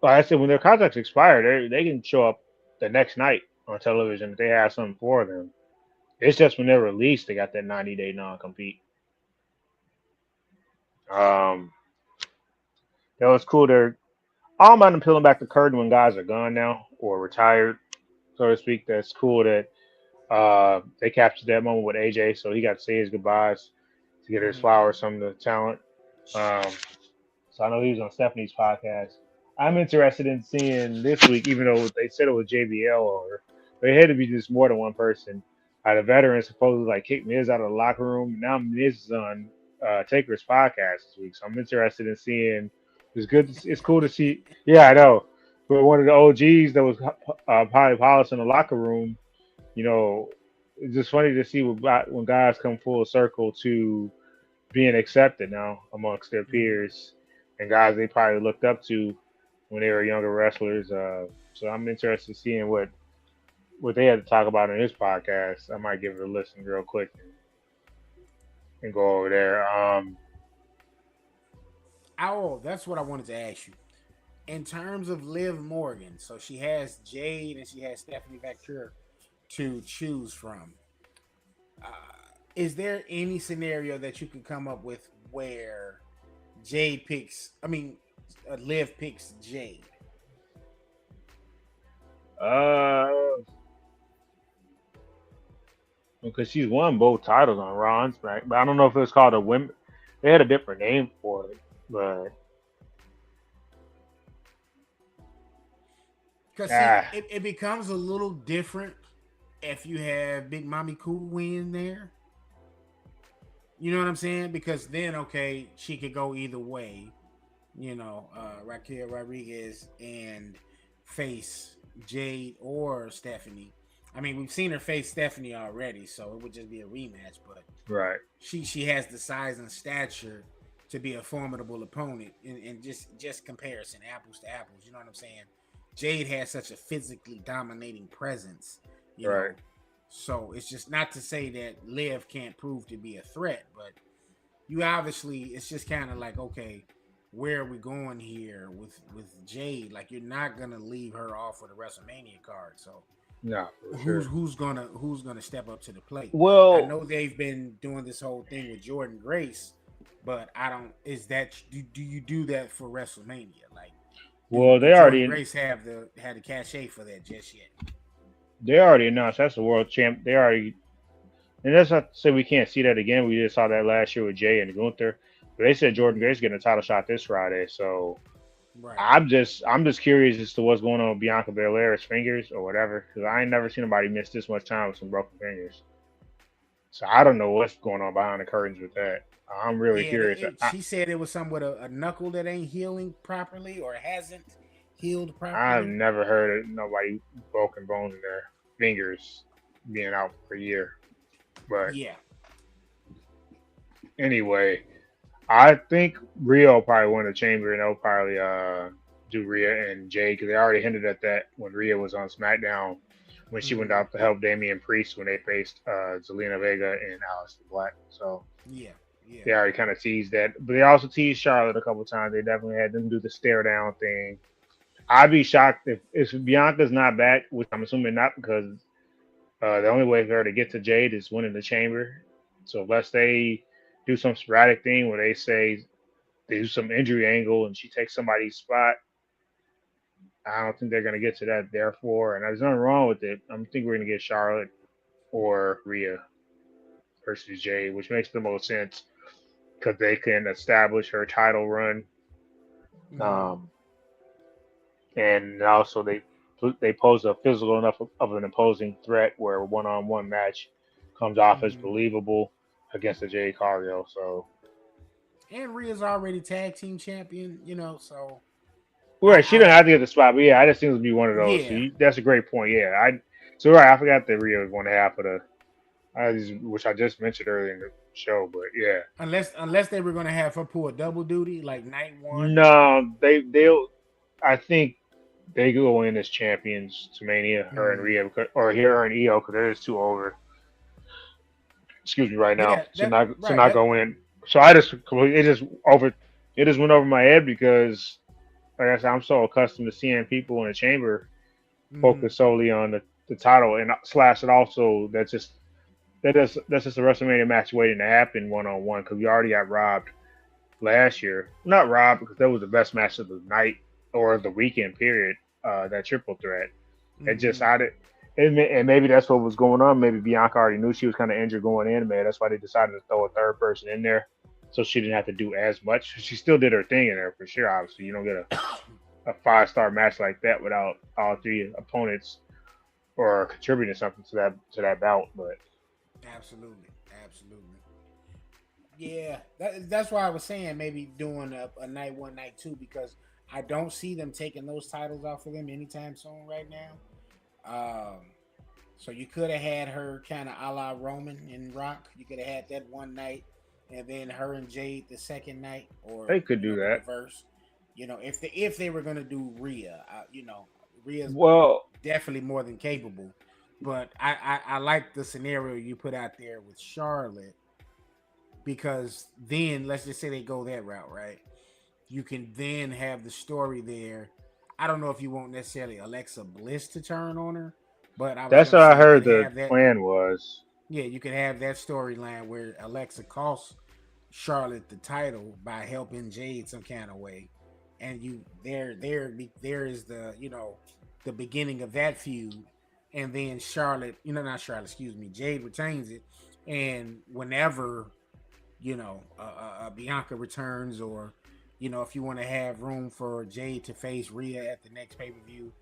like I said, when their contracts expire, they can show up the next night on television if they have something for them. It's just when they're released, they got that 90-day non compete. Um, that was cool. They're all about them peeling back the curtain when guys are gone now or retired, so to speak. That's cool that they captured that moment with AJ, so he got to say his goodbyes to get his Mm-hmm. flowers from the talent. Um, so I know he was on Stephanie's podcast. I'm interested in seeing this week, even though they said it was JBL, or there had to be just more than one person. The veterans supposedly like kicked Miz out of the locker room. Now Miz is on Taker's podcast this week, so I'm interested in seeing. It's good. It's cool to see. Yeah, I know. But one of the OGs that was probably Hollis in the locker room, you know, it's just funny to see when guys come full circle to being accepted now amongst their Mm-hmm. peers and guys they probably looked up to when they were younger wrestlers. So I'm interested in seeing what they had to talk about in this podcast. I might give it a listen real quick and go over there. Oh, that's what I wanted to ask you. In terms of Liv Morgan, so she has Jade and she has Stephanie Vector to choose from. Uh, is there any scenario that you could come up with where Jade picks? I mean, Liv picks Jade. Because she's won both titles on Raw and Smack, but I don't know if it was called a women. They had a different name for it, but Because ah, it becomes a little different if you have Big Mommy Cool win there. You know what I'm saying? Because then, okay, she could go either way. You know, Raquel Rodriguez and face Jade or Stephanie. I mean, we've seen her face Stephanie already, so it would just be a rematch. But right, she has the size and stature to be a formidable opponent, and just comparison, apples to apples. You know what I'm saying? Jade has such a physically dominating presence, you know. right. So it's just not to say that Liv can't prove to be a threat, but you obviously, it's just kind of like, okay, where are we going here with Jade? Like, you're not gonna leave her off with a WrestleMania card. So No, for sure. who's gonna step up to the plate? I Well, know they've been doing this whole thing with Jordan Grace, but I don't. Is that do you do that for WrestleMania? Like, well, do Jordan Grace had the cachet for that just yet? they already announced that's the world champ. They already, and that's not to say we can't see that again. We just saw that last year with Jay and Gunther. But they said Jordan Grace getting a title shot this Friday. So Right. I'm just curious as to what's going on with Bianca Belair's fingers or whatever, because I ain't never seen anybody miss this much time with some broken fingers. So I don't know what's going on behind the curtains with that. I'm really Yeah, curious. she said it was something with a knuckle that ain't healing properly or hasn't healed I've properly. never heard of nobody broken bones in their fingers being out for a year. But Yeah. anyway, I think Rio will probably win the chamber, and they'll probably do Rhea and Jay because they already hinted at that when Rhea was on SmackDown when she went Mhm. out to help Damian Priest when they faced Zelina Vega and Aleister Black. So Yeah. Yeah. they already kind of teased that, but they also teased Charlotte a couple times. They definitely had them do the stare down thing. I'd be shocked if Bianca's not back, which I'm assuming not because the only way for her to get to Jade is winning the chamber. So unless they do some sporadic thing where they say they do some injury angle and she takes somebody's spot, I don't think they're going to get to that. Therefore, and there's nothing wrong with it. I think we're going to get Charlotte or Rhea versus Jade, which makes the most sense because they can establish her title run. Mhm. Um, and also they pose a physical enough of an opposing threat where a one-on-one match comes off as Mhm. believable against a Jade Cargill. So, And Rhea's already tag team champion, you know. So right, she I didn't have to get the spot, but yeah, I just think it would be one of those. So yeah. that's a great point. Yeah, so right, I forgot that Rhea was one half of the, which I just mentioned earlier in the show, but yeah. Unless they were gonna have her pull a double duty like night one. No, they'll. I think they go in as champions to Mania, her and Mhm. Rhea, or her and Io, because they're just too over. Excuse me, right now, Yeah, that to right. not That go in. So I just completely it just went over my head because, like I said, I'm so accustomed to seeing people in the chamber mhm. focus solely on the title and slash it also that's just a WrestleMania match waiting to happen one on one because we already got robbed last year. Not robbed because that was the best match of the night or the weekend period. That triple threat. It just Mhm. I did, and maybe that's what was going on. Maybe Bianca already knew she was kind of injured going in, man. That's why they decided to throw a third person in there, so she didn't have to do as much. She still did her thing in there for sure. Obviously, you don't get a 5-star match like that without all three opponents or contributing something to that bout. But Absolutely. Absolutely. Yeah, that's why I was saying maybe doing a night one, night two, because I don't see them taking those titles off of them anytime soon right now. So you could have had her kind of a la Roman and Rock. You could have had that one night, and then her and Jade the second night, or they could do the that. reverse. You know, if they were gonna do Rhea, Rhea's Well, definitely more than capable. But I like the scenario you put out there with Charlotte because then let's just say they go that route, right? You can then have the story there. I don't know if you want necessarily Alexa Bliss to turn on her, but I was that's gonna what say I you heard could the have that. plan was. Yeah, you could have that storyline where Alexa costs Charlotte the title by helping Jade some kind of way, and there is the the beginning of that feud, and then Charlotte, not Charlotte, excuse me, Jade retains it, and whenever Bianca returns, or if you want to have room for Jade to face Rhea at the next pay per view,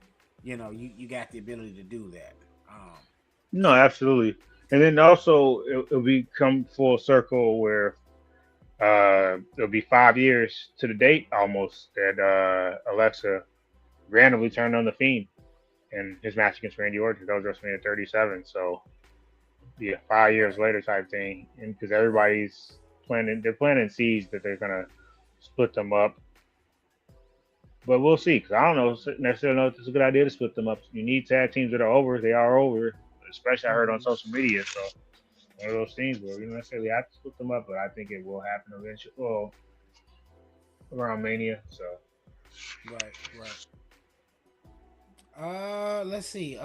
you got the ability to do that. No, absolutely. And then also it'll be come full circle where it'll be 5 years to the date almost that Alexa randomly turned on the Fiend in his match against Randy Orton. That was WrestleMania 37. So yeah, 5 years Right. later type thing. And because everybody's they're planting seeds that they're gonna split them up. But we'll see. Because I don't necessarily know if it's a good idea to split them up. You need tag teams that are over. They are over. Especially I heard on Mhm. social media. So one of those things where we don't necessarily have to split them up, but I think it will happen eventually. Well, around Mania. So Right, right. Let's see.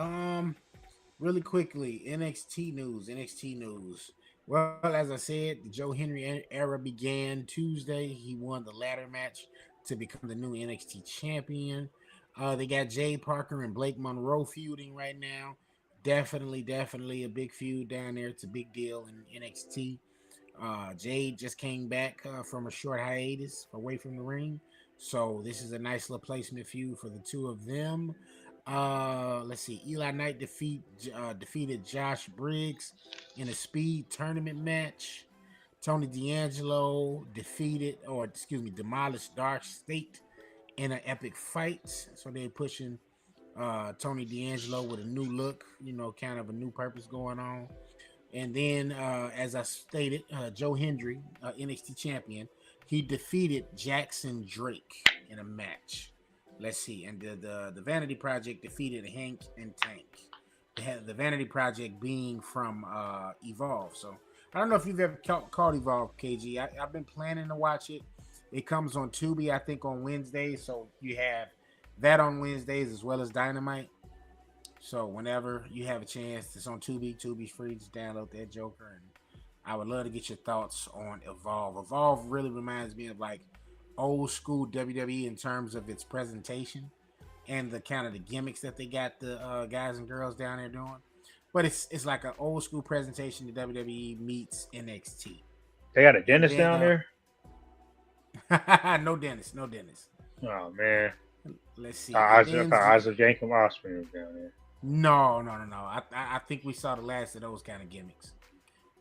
Really quickly, NXT news. Well, as I said, the Joe Henry era began Tuesday. He won the ladder match to become the new NXT champion. They got Jay Parker and Blake Monroe feuding right now. Definitely a big feud down there. It's a big deal in NXT. Jade just came back from a short hiatus away from the ring, so this is a nice little placement feud for the two of them. Let's see. Eli Knight defeated Josh Briggs in a speed tournament match. Tony D'Angelo demolished Dark State in an epic fight. So they're pushing Tony D'Angelo with a new look, kind of a new purpose going on. And then, as I stated, Joe Hendry, NXT champion, he defeated Jackson Drake in a match. Let's see. And the Vanity Project defeated Hank and Tank. The Vanity Project being from Evolve. So I don't know if you've ever caught Evolve, KG. I've been planning to watch it. It comes on Tubi, I think, on Wednesdays. So you have that on Wednesdays as well as Dynamite. So whenever you have a chance, it's on Tubi. Tubi's free. Just download that Joker, and I would love to get your thoughts on Evolve. Evolve really reminds me of like old school WWE in terms of its presentation and the kind of the gimmicks that they got the guys and girls down there doing. But it's like an old school presentation that WWE meets NXT. they got a And dentist then down there. no Dennis. Oh man, Let's see. I And thought then Isaac Jacob Osprey was down there. no. I think we saw the last of those kind of gimmicks.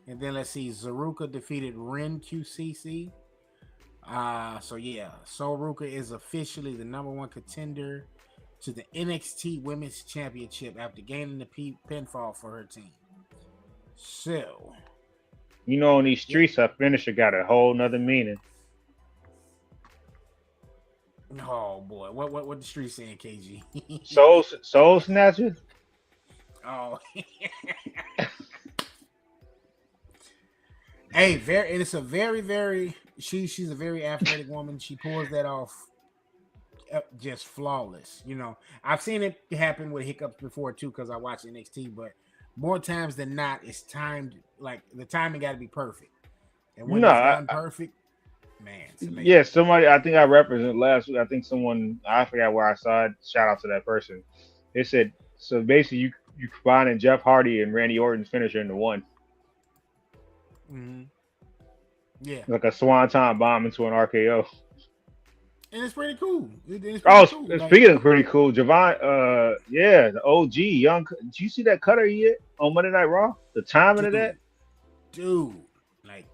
And then let's see, Zaruka defeated Ren QCC. So yeah, Soruka is officially the number one contender to the NXT Women's Championship after gaining the pinfall for her team. So, You know, in these yeah. streets, her finisher got a whole nother meaning. Oh boy, what the street saying, KG? Soul Snatcher. Oh, hey, and it's a very she's a very athletic woman. She pulls that off just flawless. I've seen it happen with hiccups before too because I watch NXT, but more times than not, it's timed. Like the timing got to be perfect, and when No, it's done perfect, man, it's amazing. yeah, somebody. I think I represented last week. I think someone. I forgot where I saw it. Shout out to that person. They said so. Basically, you combining Jeff Hardy and Randy Orton's finisher into one, Mm-hmm. Yeah, like a swanton bomb into an RKO. and it's pretty cool. It's Oh, pretty cool. Like, speaking of pretty cool, Javon. Yeah, the OG young. Did you see that cutter he hit on Monday Night Raw? The timing of that. dude, like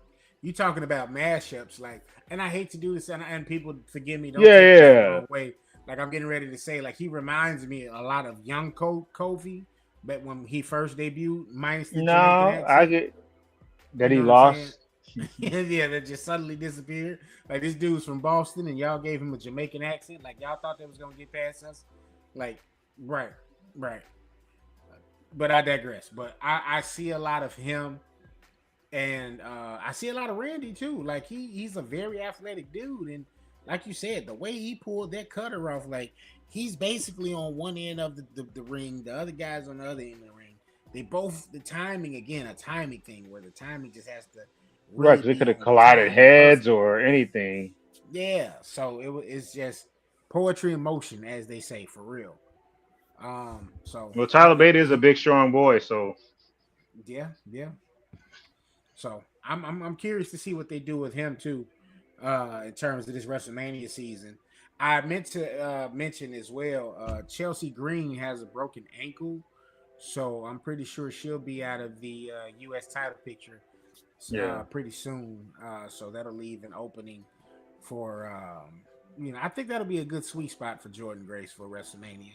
you talking about mashups, like, and I hate to do this, and people forgive me, don't Yeah, take this the yeah. wrong way. Like I'm getting ready to say, like he reminds me a lot of young Kofi, but when he first debuted, minus the No, Jamaican I accent, get you that he know what I'm saying? lost. Yeah, that just suddenly disappeared. Like this dude's from Boston, and y'all gave him a Jamaican accent. Like y'all thought that was gonna get past us. Like, right, right. But I digress. But I see a lot of him, and I see a lot of Randy too. Like he's a very athletic dude, and like you said, the way he pulled that cutter off, like he's basically on one end of the ring, the other guy's on the other end of the ring. They both the timing again, a timing thing where the timing just has to Right, really because they be could have on collided time and heads perfect. or anything. Yeah, so it's just poetry in motion, as they say, for real. So Well, Tyler I'm Bate is a big, strong boy, so yeah, yeah. So I'm curious to see what they do with him too, in terms of this WrestleMania season. I meant to mention as well. Chelsea Green has a broken ankle, so I'm pretty sure she'll be out of the U.S. title picture yeah. pretty soon. So that'll leave an opening for I think that'll be a good sweet spot for Jordan Grace for WrestleMania.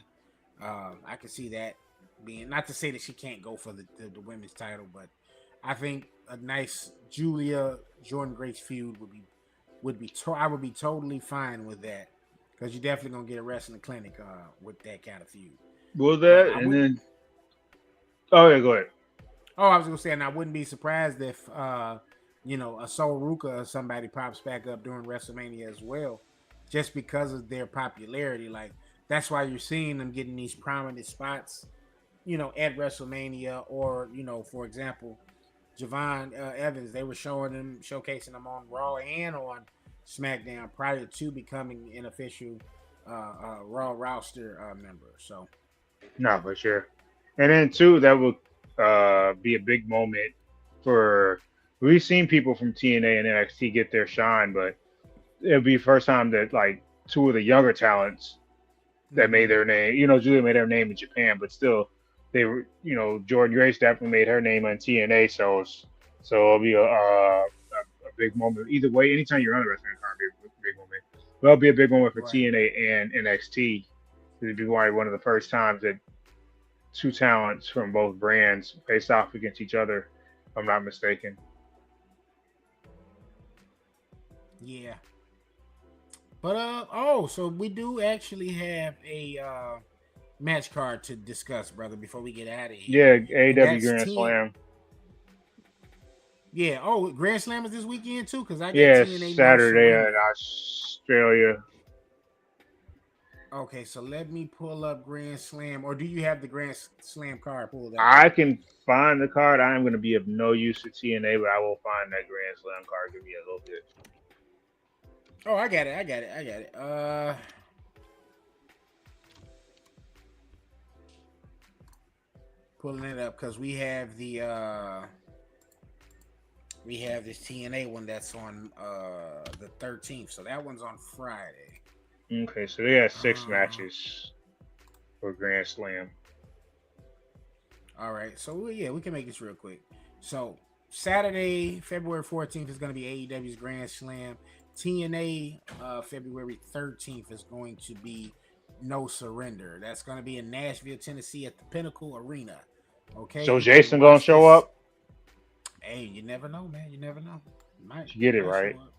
I can see that being, not to say that she can't go for the women's title, but I think a nice Julia Jordan Grace feud I would be totally fine with that, because you're definitely gonna get a wrestling clinic with that kind of feud. Was But that I and wouldn't. then? Oh yeah, go ahead. Oh, I was gonna say, and I wouldn't be surprised if a Sol Ruka or somebody pops back up during WrestleMania as well, just because of their popularity. Like that's why you're seeing them getting these prominent spots, at WrestleMania, or for example, Javon Evans. They were showcasing him on Raw and on SmackDown prior to becoming an official Raw roster member. So No, for sure. And then too, that would be a big moment for. We've seen people from TNA and NXT get their shine, but it'll be the first time that like two of the younger talents that made mm-hmm. their name. Julia made her name in Japan, but still, they were. Jordan Grace definitely made her name on TNA, so it'll be a big moment. Either way, anytime you're on the wrestling card, it'll be a big moment. Well, it'll be a big moment for Right. TNA and NXT. It'd be one of the first times that two talents from both brands face off against each other, if I'm not mistaken. Yeah. But so we do actually have a match card to discuss, brother, before we get out of here. Yeah, And AEW that's Grand 10. Slam. Yeah. Oh, Grand Slam is this weekend too, because I got Yeah, TNA No Saturday in Surrender. Australia. Okay, so let me pull up Grand Slam, or do you have the Grand Slam card pulled up I already? can find the card. I am going to be of no use to TNA, but I will find that Grand Slam card. Give me a little bit. Oh, I got it. I got it. I got it. Pulling it up because we have this TNA one that's on the 13th, so that one's on Friday. Okay, so they got six Uh, matches for Grand Slam. all right, so yeah, we can make this real quick. So Saturday, February 14th is going to be AEW's Grand Slam. TNA, February 13th is going to be No Surrender. That's going to be in Nashville, Tennessee, at the Pinnacle Arena. Okay, So you can Jason gonna watch show this. up? Hey, you never know, man. You never know. You get it Might show right. up.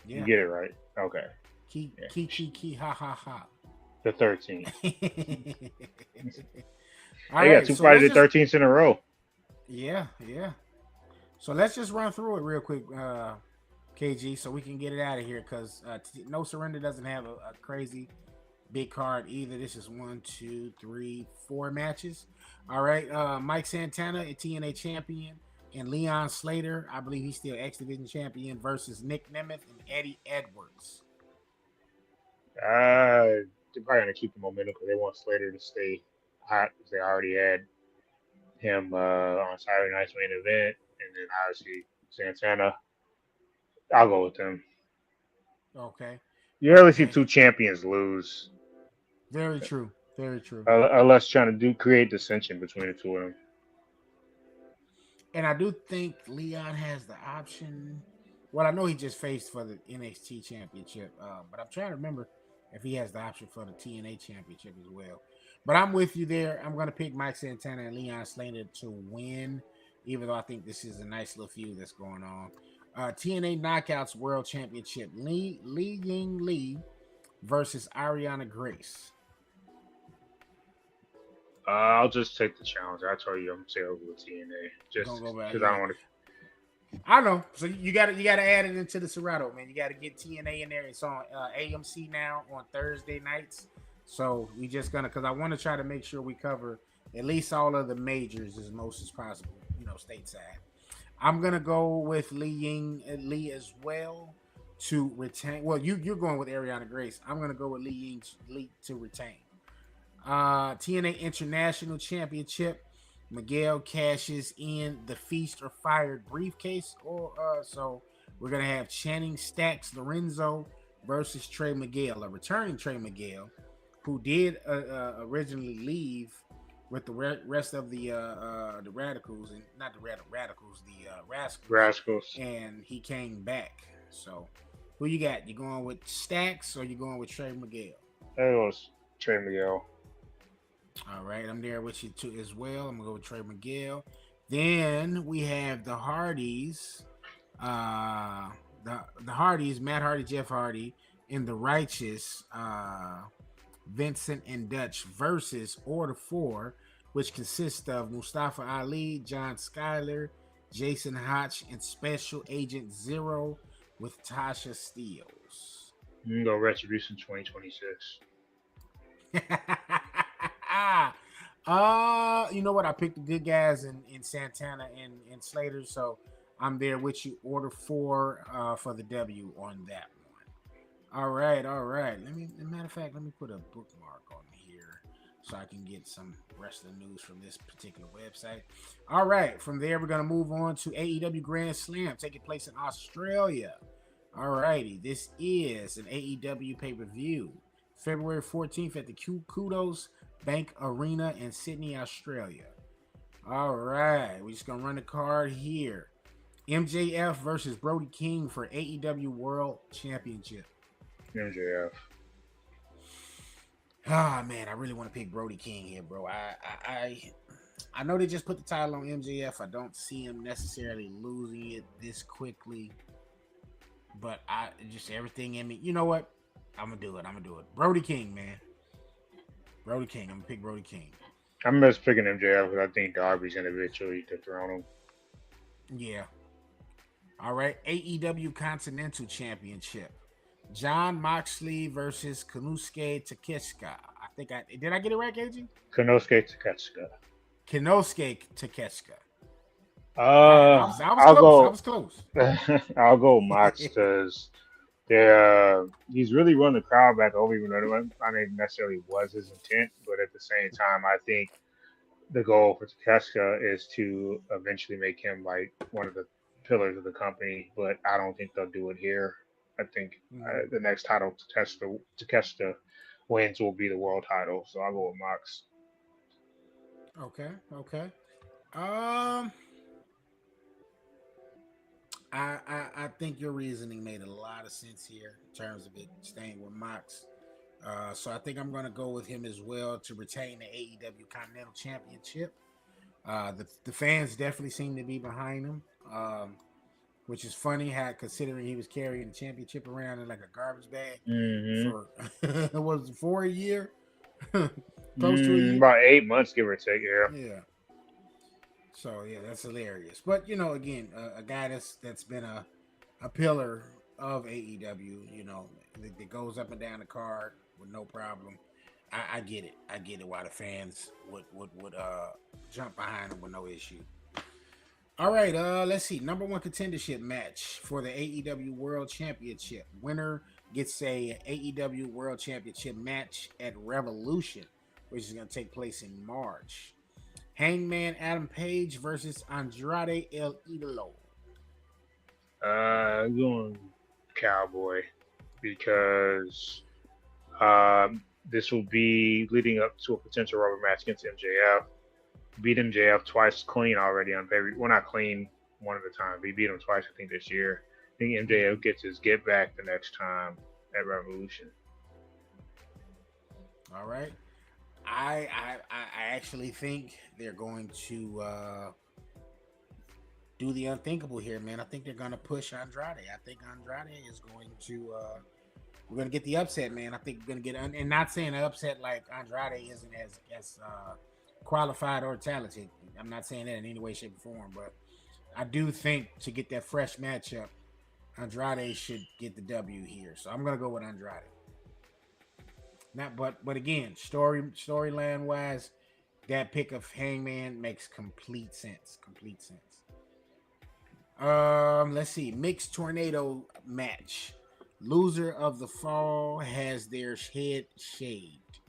You Yeah. get it right. Okay. Yeah. Key, ha ha ha. The 13th. All They got right, two so Friday let's the just 13th in a row. yeah. So let's just run through it real quick, KG, so we can get it out of here, because No Surrender doesn't have a crazy big card either. This is 1, 2, 3, 4 matches. All right, Mike Santana, a TNA champion, and Leon Slater, I believe he's still X Division champion, versus Nick Nemeth and Eddie Edwards. They're probably gonna keep the momentum because they want Slater to stay hot because they already had him on Saturday night's main event, and then obviously Santana. I'll go with them. Okay. You rarely see Okay. two champions lose Very true. Very true. unless trying to create dissension between the two of them. And I do think Leon has the option. Well, I know he just faced for the NXT championship, but I'm trying to remember if he has the option for the TNA championship as well. But I'm with you there. I'm going to pick Mike Santana and Leon Slater to win, even though I think this is a nice little feud that's going on. TNA Knockouts World Championship. Li Ying Lee versus Ariana Grace. I'll just take the challenge. I told you I'm gonna say over with TNA Gonna just go back. because I Yeah. don't want to. I know. So you got to add it into the Serato, man. You got to get TNA in there. It's on AMC now on Thursday nights. So we just gonna because I want to try to make sure we cover at least all of the majors as most as possible. Stateside. I'm gonna go with Lee as well to retain. Well, you're going with Ariana Grace. I'm gonna go with Lee to retain. TNA International Championship. Miguel cashes in the Feast or Fired briefcase. So we're gonna have Channing Stacks Lorenzo versus Trey Miguel, a returning Trey Miguel, who did originally leave with the rest of the Radicals, and not the Radicals, the Rascals. and he came back. So who you got? You going with Stacks or you going with Trey Miguel? That was Trey Miguel. All right, I'm there with you too as well. I'm gonna go with Trey Miguel. Then we have the Hardys, the Hardys, Matt Hardy, Jeff Hardy, and the Righteous, Vincent and Dutch versus Order 4, which consists of Mustafa Ali, John Schuyler, Jason Hotch, and Special Agent Zero with Tasha Steeles. You can go Retribution 2026. You know what? I picked the good guys in Santana and Slater, so I'm there with you. Order 4 for the W on that one. All right. Matter of fact, let me put a bookmark on here so I can get some wrestling news from this particular website. All right, from there we're gonna move on to AEW Grand Slam taking place in Australia. All righty, this is an AEW pay-per-view. February 14th at the Kudos Bank Arena in Sydney, Australia. All right, we're just going to run the card here. MJF versus Brody King for AEW World Championship. MJF. Ah, man, I really want to pick Brody King here, bro. I know they just put the title on MJF. I don't see him necessarily losing it this quickly. But just everything in me. You know what? I'm gonna do it. Brody King, man. Brody King. I'm gonna pick Brody King. I'm just picking MJF because I think Darby's gonna eventually dethrone him. Yeah. All right. AEW Continental Championship. John Moxley versus Konosuke Takeshita. Did I get it right, KG? Konosuke Takeshita. Konosuke Takeshita. I was close. I'll go Mox because he's really run the crowd back over, even though I don't necessarily was his intent. But at the same time, I think the goal for Takeshita is to eventually make him like one of the pillars of the company. But I don't think they'll do it here. I think the next title Takeshita wins will be the world title. So I'll go with Mox. Okay. I think your reasoning made a lot of sense here in terms of it staying with Mox. So I think I'm going to go with him as well to retain the AEW Continental Championship. The fans definitely seem to be behind him, which is funny how considering he was carrying the championship around in like a garbage bag for was it for a year? Close to a year? About 8 months, give or take. Yeah. So yeah, that's hilarious. But again, a guy that's been a pillar of AEW, that goes up and down the card with no problem. I get it. I get it why the fans would jump behind him with no issue. All right, let's see. Number 1 contendership match for the AEW World Championship. Winner gets a AEW World Championship match at Revolution, which is going to take place in March. Hangman Adam Page versus Andrade El Idolo. Going Cowboy because this will be leading up to a potential rubber match against MJF. Beat MJF twice clean already on pay-per-view. Well, not clean one at a time. We beat him twice, I think, this year. I think MJF gets his get back the next time at Revolution. All right. I actually think they're going to do the unthinkable here, man. I think they're gonna push Andrade. I think Andrade is going to. We're gonna get the upset, man. I think we're gonna get, and not saying an upset like Andrade isn't as qualified or talented. I'm not saying that in any way, shape, or form, but I do think to get that fresh matchup, Andrade should get the W here. So I'm gonna go with Andrade. Not, but again, storyline wise, that pick of Hangman makes complete sense. Complete sense. Let's see. Mixed tornado match. Loser of the fall has their head shaved.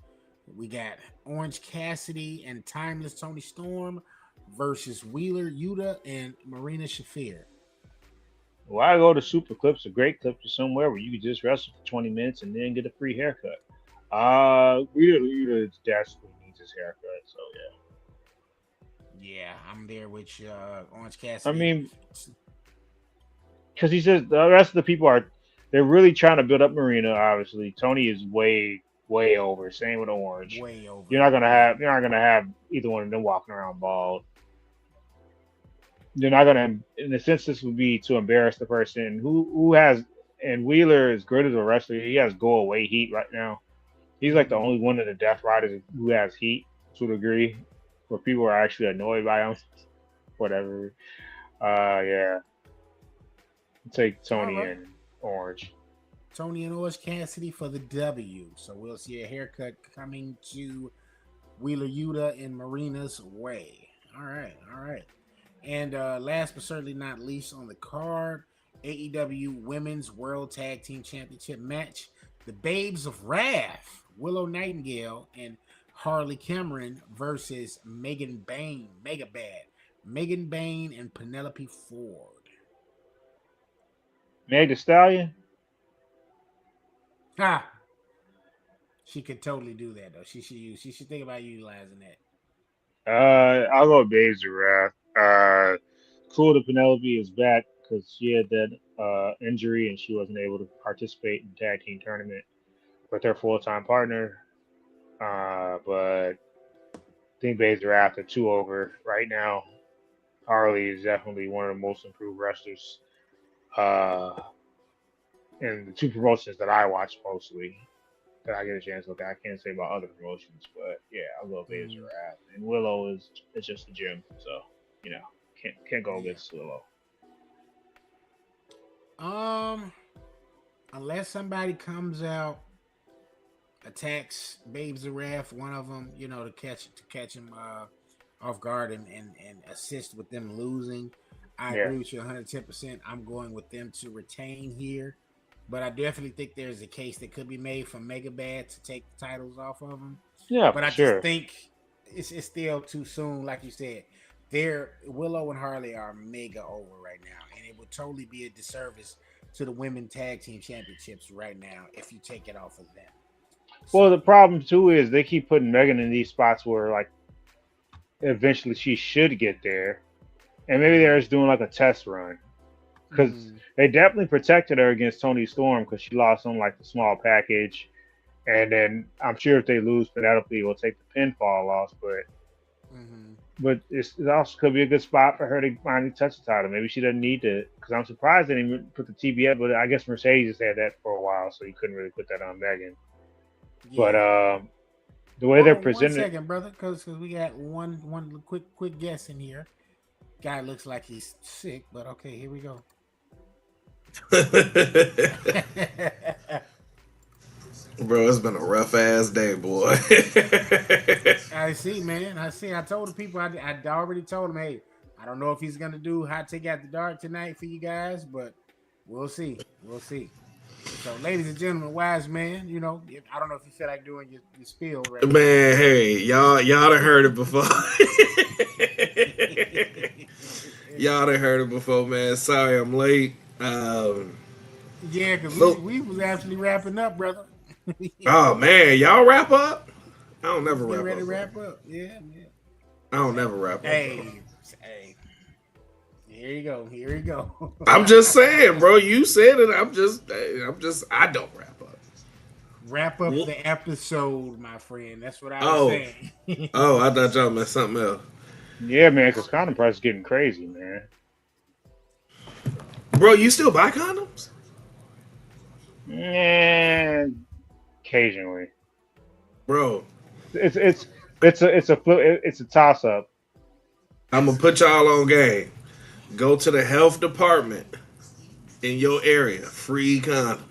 We got Orange Cassidy and Timeless Tony Storm versus Wheeler Yuta and Marina Shafir. Why go to Super Clips or Great Clips or somewhere where you could just wrestle for 20 minutes and then get a free haircut? Wheeler Yuta desperately needs his haircut, so yeah. Yeah, I'm there with Orange Cassidy. I mean, because he says the rest of the people they're really trying to build up Marina. Obviously, Tony is way over. Same with Orange. Way over. You're not gonna have either one of them walking around bald. You're not gonna, in a sense, this would be to embarrass the person who has. And Wheeler is good as a wrestler. He has go away heat right now. He's like the only one of the Death Riders who has heat to a degree, where people are actually annoyed by him. Whatever. Yeah. Take Tony and Orange. Tony and Orange Cassidy for the W. So we'll see a haircut coming to Wheeler Yuta and Marina's way. All right. And last but certainly not least on the card, AEW Women's World Tag Team Championship match. The Babes of Wrath, Willow Nightingale and Harley Cameron versus Megan Bayne, Mega Bad. Megan Bayne and Penelope Ford. Meg Thee Stallion? Ha! She could totally do that though. She should think about utilizing that. I'll go with Babes of Wrath. Cool that Penelope is back because she had that injury and she wasn't able to participate in the tag team tournament with her full-time partner. But I think Babes of Wrath are 2 over right now. Harley is definitely one of the most improved wrestlers in the 2 promotions that I watch mostly, that I get a chance to look at. I can't say about other promotions, but yeah, I'll go Babes of Wrath. And Willow is just a gym, so can't go against Willow. Unless somebody comes out, attacks Babes of Wrath, one of them, to catch him off guard and assist with them losing. I agree with you 110%. I'm going with them to retain here, but I definitely think there's a case that could be made for Mega Bad to take the titles off of them. Yeah, but I just think it's still too soon. Like you said, Willow and Harley are mega over right now, and it would totally be a disservice to the women tag team championships right now if you take it off of them. Well, the problem too is they keep putting Megan in these spots where like eventually she should get there, and maybe they're just doing like a test run because they definitely protected her against Tony Storm because she lost on like the small package, and then I'm sure if they lose, Penelope will take the pinfall loss, but it also could be a good spot for her to finally touch the title. Maybe she doesn't need to, because I'm surprised they didn't even put the TBS, but I guess Mercedes had that for a while, so you couldn't really put that on Megan. Yeah. But the way they're presenting. 1 second, brother, because we got one quick guess in here. Guy looks like he's sick, but okay, here we go. Bro, it's been a rough ass day, boy. I see, man. I see. I told the people, I already told him, hey, I don't know if he's gonna do Hot Take After Dark tonight for you guys, but we'll see. So, ladies and gentlemen, wise man, I don't know if you feel like doing your spiel right now. Man, hey, y'all done heard it before. Y'all done heard it before, man. Sorry I'm late. Yeah, because we was actually wrapping up, brother. Oh, man, y'all wrap up? I don't never wrap up. Ready to wrap up? Yeah. I don't never wrap up. Hey. Here you go. I'm just saying, bro. You said it. I don't wrap up. Wrap up the episode, my friend. That's what I was saying. I thought y'all meant something else. Yeah, man, because condom price is getting crazy, man. Bro, you still buy condoms? And occasionally, Bro, it's a toss up. I'm gonna put y'all on game. Go to the health department in your area. Free condoms.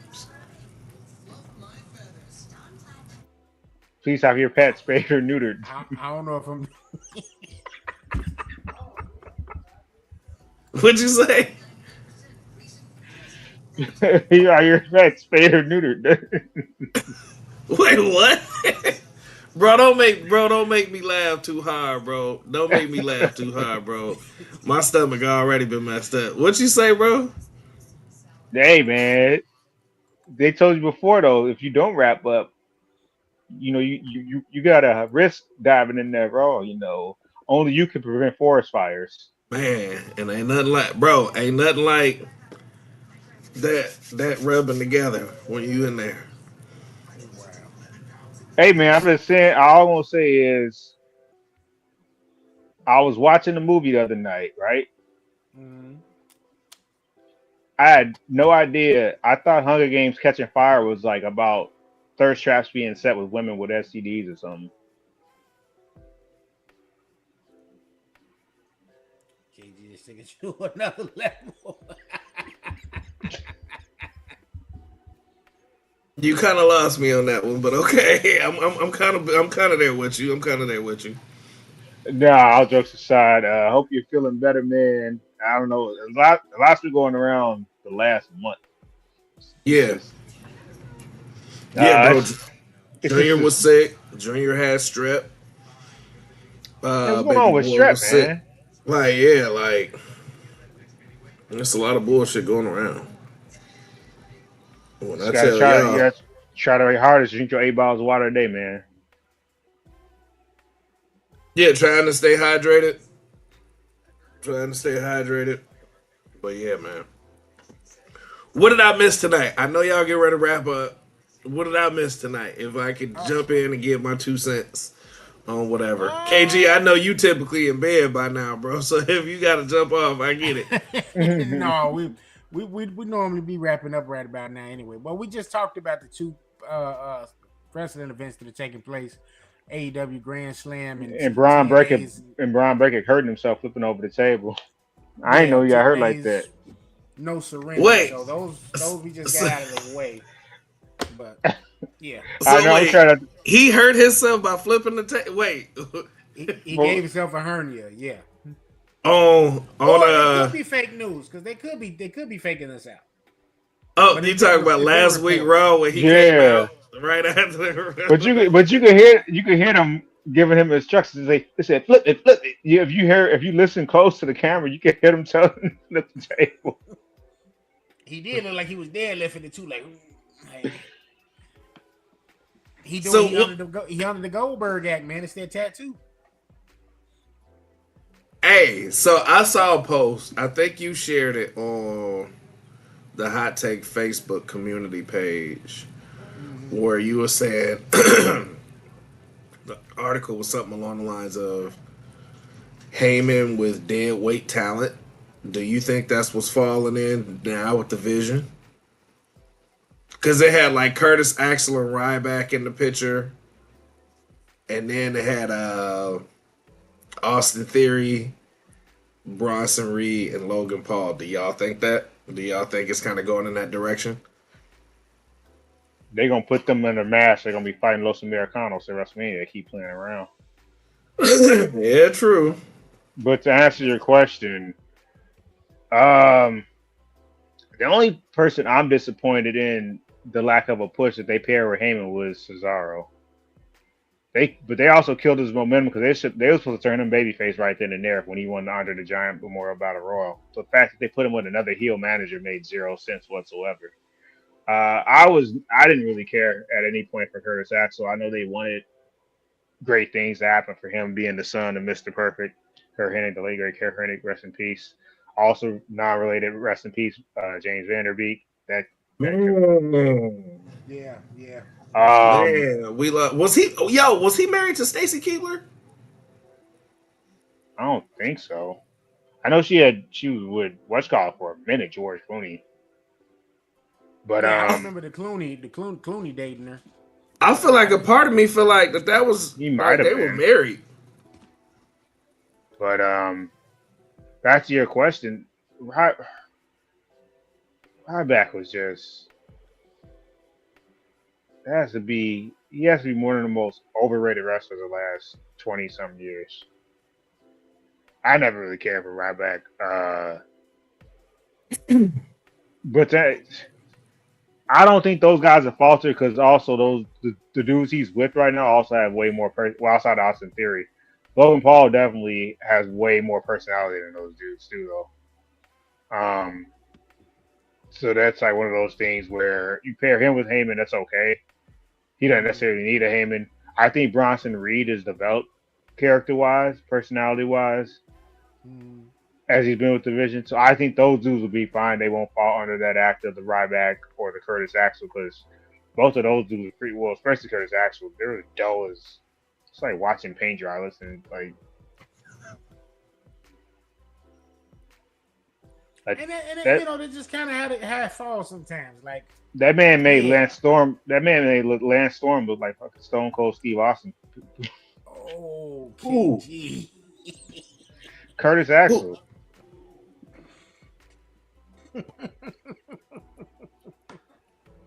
Please have your pet spayed or neutered. I don't know if I'm. What'd you say? Are your pet spayed or neutered? Wait, what? Don't make me laugh too hard, bro. Don't make me laugh too hard, bro. My stomach already been messed up. What you say, bro? Hey, man. They told you before though, if you don't wrap up, you got a risk diving in there, bro. Only you can prevent forest fires. Man, and ain't nothing like that rubbing together when you in there. Hey, man, I'm just saying. All I'm gonna say is, I was watching the movie the other night, right? Mhm. I had no idea. I thought Hunger Games Catching Fire was like about thirst traps being set with women with STDs or something. KG is taking you to another level. You kind of lost me on that one, but okay. I'm kind of there with you. Nah, all jokes aside, I hope you're feeling better, man. I don't know. A lot's been going around the last month. Yeah, Uh, bro. it's Junior was sick. Junior had strep. What's going Baby on with boy strep, was sick. man? Like there's a lot of bullshit going around. When I Just gotta tell try. You y'all, gotta try to hardest. Drink your 8 bottles of water a day, man. yeah, trying to stay hydrated. But yeah, man. What did I miss tonight? I know y'all get ready to wrap up. What did I miss tonight? If I could jump in and give my 2 cents on whatever. KG, I know you typically in bed by now, bro. So if you got to jump off, I get it. No, we normally be wrapping up right about now anyway. But we just talked about the two wrestling events that are taking place: AEW Grand Slam and And Brian Breaker TNA's. hurting himself flipping over the table. I didn't know he got hurt like that. No surrender. Wait. So those we just got out of the way. But yeah, I know. I'm trying to. He hurt himself by flipping the table. Wait. he gave himself a hernia. Yeah. It could be fake news because they could be faking us out. Oh, you talking about last week Raw when he came out right after? But you could hear them giving him instructions. They said flip it. Yeah, if you listen close to the camera, you can hear them telling him to flip the table. He did look like he was deadlifting it too. Like he under the Goldberg act, man. It's their tattoo. Hey, so I saw a post. I think you shared it on the Hot Take Facebook community page where you were saying the article was something along the lines of Heyman with dead weight talent. Do you think that's what's falling in now with the Vision? Because they had like Curtis Axel and Ryback in the picture, and then they had Austin Theory, Bronson Reed, and Logan Paul. Do y'all think that? Do y'all think it's kind of going in that direction? They're gonna put them in a match. They're gonna be fighting Los Americanos at WrestleMania. They keep playing around. Yeah, true. But to answer your question, the only person I'm disappointed in the lack of a push that they paired with Heyman was Cesaro. But they also killed his momentum because they were supposed to turn him babyface right then and there when he won the Andre the Giant Memorial Battle Royal. So the fact that they put him with another heel manager made zero sense whatsoever. I didn't really care at any point for Curtis Axel. I know they wanted great things to happen for him being the son of Mr. Perfect. Kurt Hennig, the late great Kurt Hennig, rest in peace. Also non-related, rest in peace, James Vanderbeek. Yeah. Man, was he married to Stacy Keibler? I don't think so. I know she was with what's called for a minute, George Clooney. But Yeah, I remember the Clooney dating her. I feel like a part of me feel like that was he like might have they were been. married. But back to your question, Ryback was just he has to be one of the most overrated wrestlers of the last 20 some years. I never really cared for Ryback. But I don't think those guys are faltered because also the dudes he's with right now also have way more outside of Austin Theory. Logan Paul definitely has way more personality than those dudes too, though. So that's like one of those things where you pair him with Heyman, that's okay. He doesn't necessarily need a Heyman. I think Bronson Reed is developed character wise, personality wise, as he's been with the division. So I think those dudes will be fine. They won't fall under that act of the Ryback or the Curtis Axel because both of those dudes are pretty well, especially Curtis Axel. They're dull as it's like watching paint dry. Listening like. And you know, they just kind of had fall sometimes. Like that man made Lance Storm. That man made Lance Storm look like fucking Stone Cold Steve Austin. Oh, KG. Curtis Axel.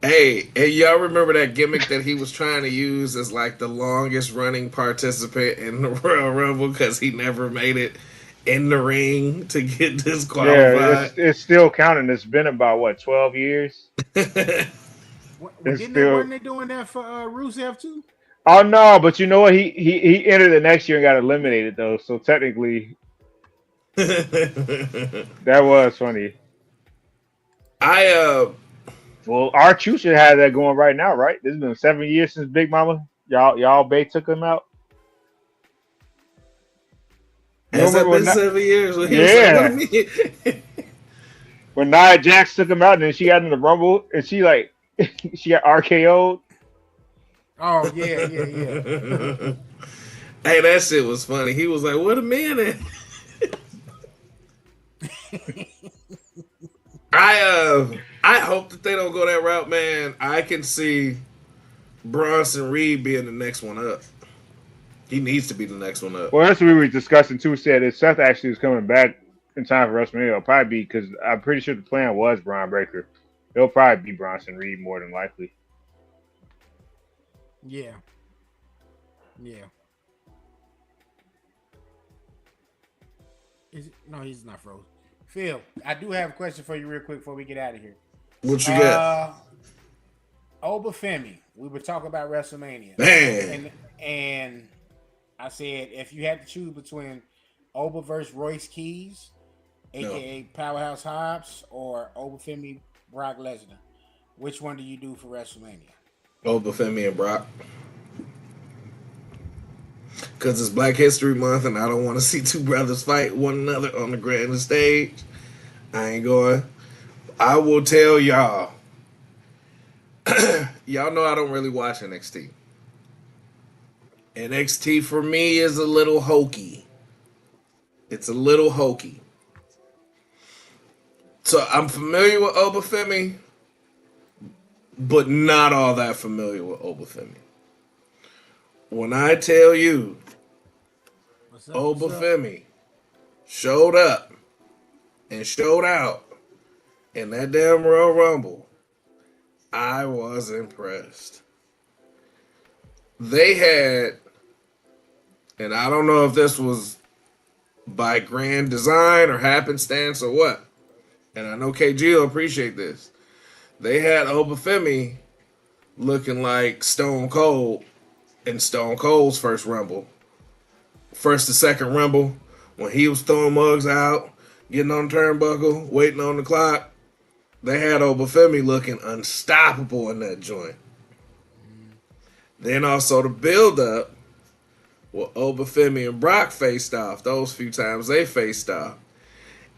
Hey, y'all remember that gimmick that he was trying to use as like the longest running participant in the Royal Rumble because he never made it in the ring to get disqualified? Yeah, it's still counting. It's been about 12 years. Wasn't they doing that for Rusev too? Oh no, but you know what? He entered the next year and got eliminated though. So technically, that was funny. Well, R-Truth should have that going right now, right? This has been 7 years since Big Mama. Y'all Bay took him out. Has that been 7 years? Yeah. When Nia Jax took him out, and then she got in the Rumble, and she got RKO'd. Oh yeah. Hey, that shit was funny. He was like, "What a minute." I hope that they don't go that route, man. I can see Bronson Reed being the next one up. He needs to be the next one up. Well, that's what we were discussing too. Said if Seth actually was coming back in time for WrestleMania, it'll probably be because I'm pretty sure the plan was Braun Breaker. It'll probably be Bronson Reed more than likely. Yeah. No, he's not frozen. Phil, I do have a question for you real quick before we get out of here. What you got? Oba Femi. We were talking about WrestleMania. Man. And I said if you had to choose between Oba versus Royce Keys, aka Powerhouse Hobbs, or Oba Femi Brock Lesnar, which one do you do for WrestleMania? Oba Femi and Brock. Because it's Black History Month and I don't want to see two brothers fight one another on the grand stage. I ain't going. I will tell y'all. Y'all know I don't really watch NXT. NXT for me is a little hokey. It's a little hokey. So I'm familiar with Oba Femi, but not all that familiar with Oba Femi. When I tell you Oba Femi showed up and showed out in that damn Royal Rumble, I was impressed. They had, and I don't know if this was by grand design or happenstance or what, and I know KG will appreciate this. They had Oba Femi looking like Stone Cold in Stone Cold's first Rumble. First to second Rumble, when he was throwing mugs out, getting on the turnbuckle, waiting on the clock, they had Oba Femi looking unstoppable in that joint. Then also the build-up, where Oba Femi and Brock faced off, those few times they faced off.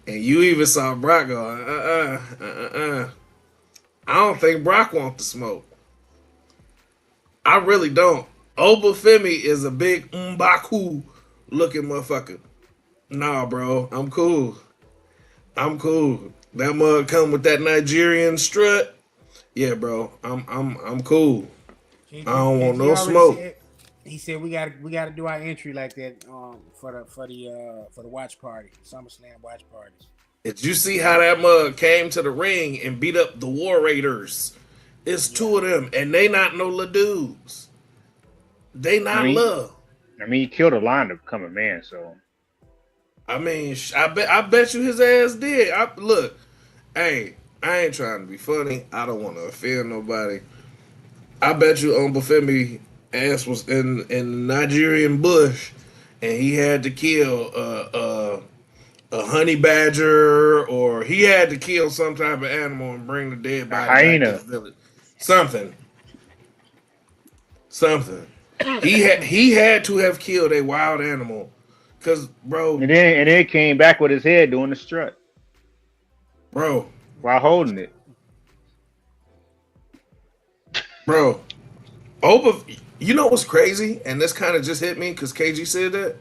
And you even saw Brock go, I don't think Brock wants the smoke. I really don't. Oba Femi is a big M'Baku looking motherfucker. Nah, bro, I'm cool. I'm cool. That mug come with that Nigerian strut. Yeah, bro, I'm cool. I don't want KG no already smoke. said. He said we gotta do our entry like that for the watch party, SummerSlam watch party. Did you see how that mug came to the ring and beat up the War Raiders? It's Yeah. two of them, and they not no little dudes. They I not mean, love. he killed a lion to become a man. So I mean, I bet you his ass did. Look, hey, I ain't trying to be funny. I don't want to offend nobody. I bet you Femi ass was in the Nigerian bush, and he had to kill a honey badger, or he had to kill some type of animal and bring the dead a body back to the hyena. village. Something. He had to have killed a wild animal, cause bro, And then it came back with his head doing the strut bro, while holding it. bro. Oba, you know what's crazy? And this kind of just hit me because KG said that.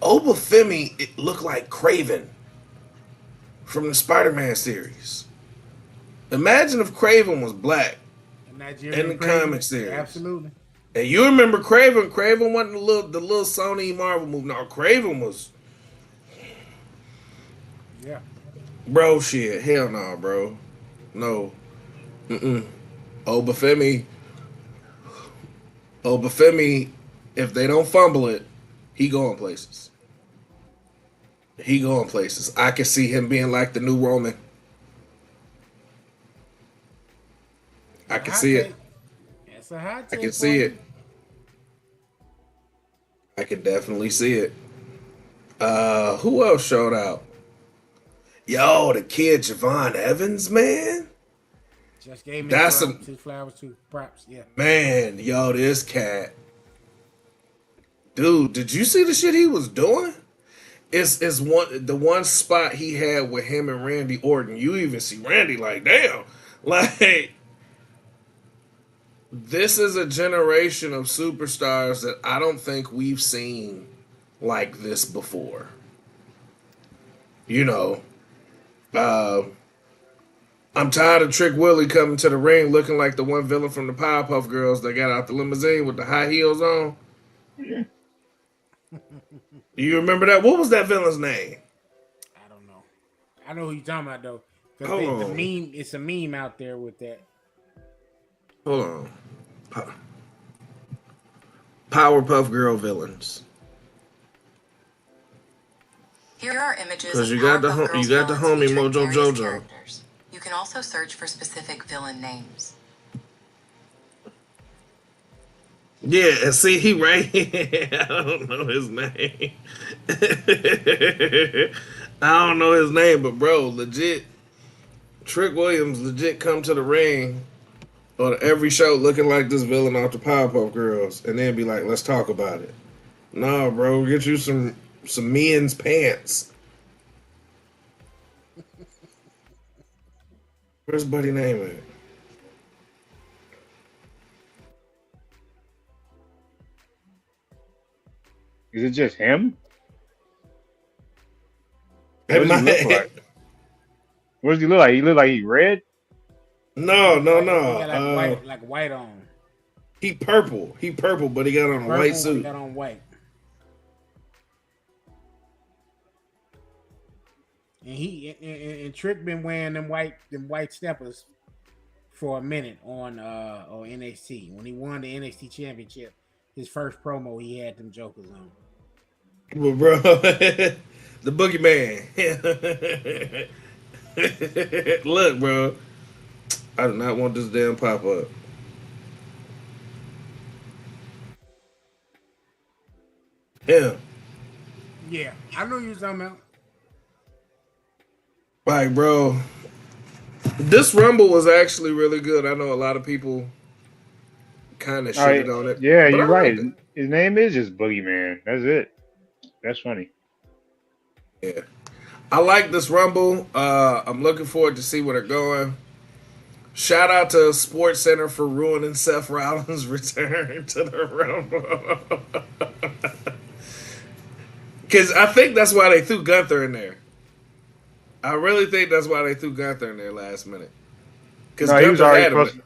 Oba Femi, it looked like Craven from the Spider-Man series. Imagine if Craven was black in the comic series. Absolutely. And you remember Craven? Craven wasn't the little Sony Marvel movie. No, Craven was, Yeah. bro. Shit, hell no, bro. No, Obafemi, if they don't fumble it, he going places. He going places. I can see him being like the new Roman. I can see it. It's a hot I take. can see it. I can definitely see it. Who else showed out? Yo, the kid Javon Evans, man. Just gave me That's his flowers too. Props. Yeah. Man, yo, this cat. Dude, did you see the shit he was doing? It's the one spot he had with him and Randy Orton. You even see Randy like, damn. Like, this is a generation of superstars that I don't think we've seen like this before. You know, I'm tired of Trick Willie coming to the ring looking like the one villain from the Powerpuff Girls that got out the limousine with the high heels on. Do you remember that? What was that villain's name? I don't know. I know who you're talking about though. Hold Because the on. meme, it's a meme out there with that. Hold on. Powerpuff Girl villains. Here are images 'Cause of you got the Powerpuff Girls you got the villains homie featuring Mojo various Jojo. characters. You can also search for specific villain names. Yeah, and see, he right here. I don't know his name. I don't know his name, but bro, legit, Trick Williams legit come to the ring on every show looking like this villain off the Powerpuff Girls, and then be like, "Let's talk about it." No, bro, get you some men's pants. Where's Buddy name at? Is it just him? It What does he look might- like? What does he look like? He look like he red? No. He got like white on. He purple. He purple, but he got on a Purple, white he suit. got on white. And Trick been wearing them white steppers for a minute on NXT. When he won the NXT championship, his first promo he had them jokers on. Well, bro, the boogeyman. Look, bro, I do not want this damn pop up. Yeah, Yeah, I know you was talking about. like, bro, this Rumble was actually really good. I know a lot of people kind of shitted on it. Yeah, but you're I right. liked His name is just Boogeyman. That's it. That's funny. it. Yeah, I like this Rumble. I'm looking forward to see where they're going. Shout out to Sports Center for ruining Seth Rollins' return to the Rumble. Because I think that's why they threw Gunther in there. I really think that's why they threw Gunther in there last minute. Because No, he was Gunther already had him. supposed.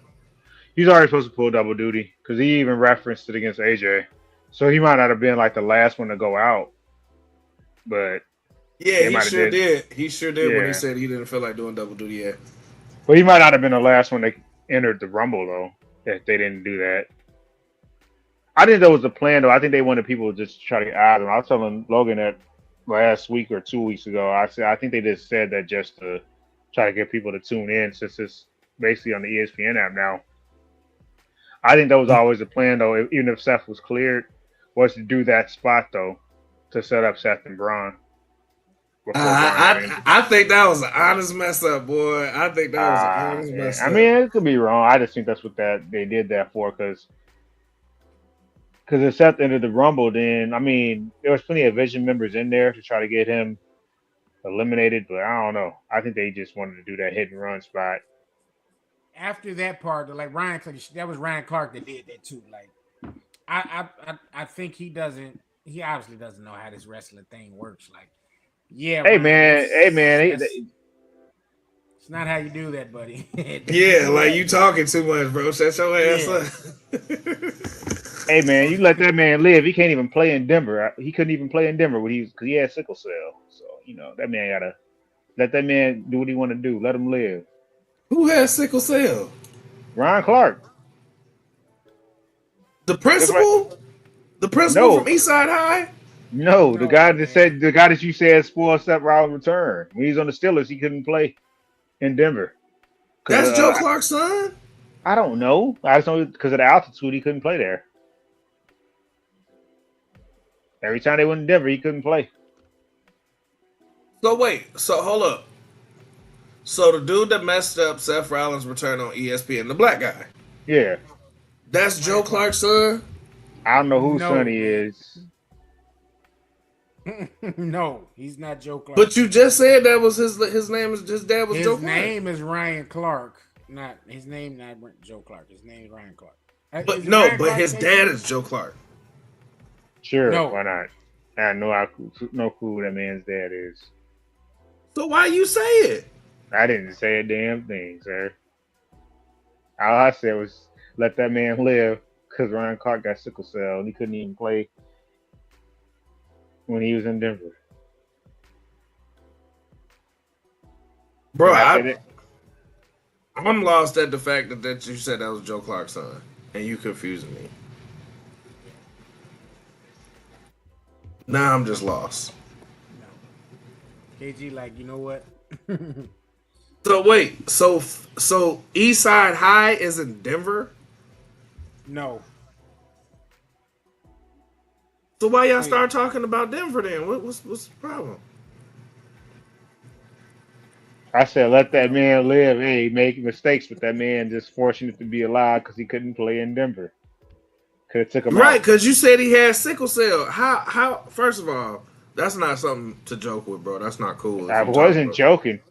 He was already supposed to pull double duty because he even referenced it against AJ. So he might not have been like the last one to go out, but Yeah, they he might have sure did. did. He sure did when he Yeah, said he didn't feel like doing double duty yet. but he might not have been the last one that entered the Rumble though. If they didn't do that, I think that was the plan though. I think they wanted people to just try to get eyes on him. I was telling Logan that last week or 2 weeks ago. I said I think they just said that just to try to get people to tune in since it's basically on the ESPN app now. I think that was always the plan, though. Even if Seth was cleared, was to do that spot though, to set up Seth and Braun before Braun got in. I think that was an honest mess up, boy. I think that was an honest Man. mess I up. mean, it could be wrong. I just think that's what they did that for, because if Seth entered the Rumble, then I mean, there was plenty of Vision members in there to try to get him eliminated, but I don't know. I think they just wanted to do that hit and run spot. After that part, like Ryan Clark, that was Ryan Clark that did that too. Like, I think he doesn't. He obviously doesn't know how this wrestling thing works. Like, yeah, Hey Ryan, man, it's not how you do that, buddy. Yeah, like you talking too much, bro. Shut your ass up. Hey man, you let that man live. He can't even play in Denver. He couldn't even play in Denver because he had sickle cell. So that man gotta let that man do what he want to do. Let him live. Who has sickle cell? Ryan Clark. The principal? The principal from Eastside High? No, the guy that you said spoiled Seth Rollins' return. When he was on the Steelers, he couldn't play in Denver. That's Joe Clark's son? I don't know. I just know because of the altitude, he couldn't play there. Every time they went to Denver, he couldn't play. So wait, hold up. So the dude that messed up Seth Rollins' return on ESPN, the black guy. Yeah. That's Joe Clark's son? I don't know whose son he is. No, he's not Joe Clark. But you just said that was his name. His dad was Joe Clark. His name is Ryan Clark. Not his name, not Joe Clark. His name is Ryan Clark. But his dad is Joe Clark. Sure, No. why not? I have no clue who that man's dad is. So why you say it? I didn't say a damn thing, sir. All I said was let that man live because Ryan Clark got sickle cell and he couldn't even play when he was in Denver. Bro, I'm lost at the fact that you said that was Joe Clark's son, and you confusing me. Now I'm just lost. KG, like, you know what? So wait, so Eastside High is in Denver? No. So why y'all start talking about Denver then? What's the problem? I said let that man live. Hey, he made mistakes, but that man just fortunate to be alive because he couldn't play in Denver. Could have took him Right, out. because you said he had sickle cell. How? First of all, that's not something to joke with, bro. That's not cool. I wasn't joking.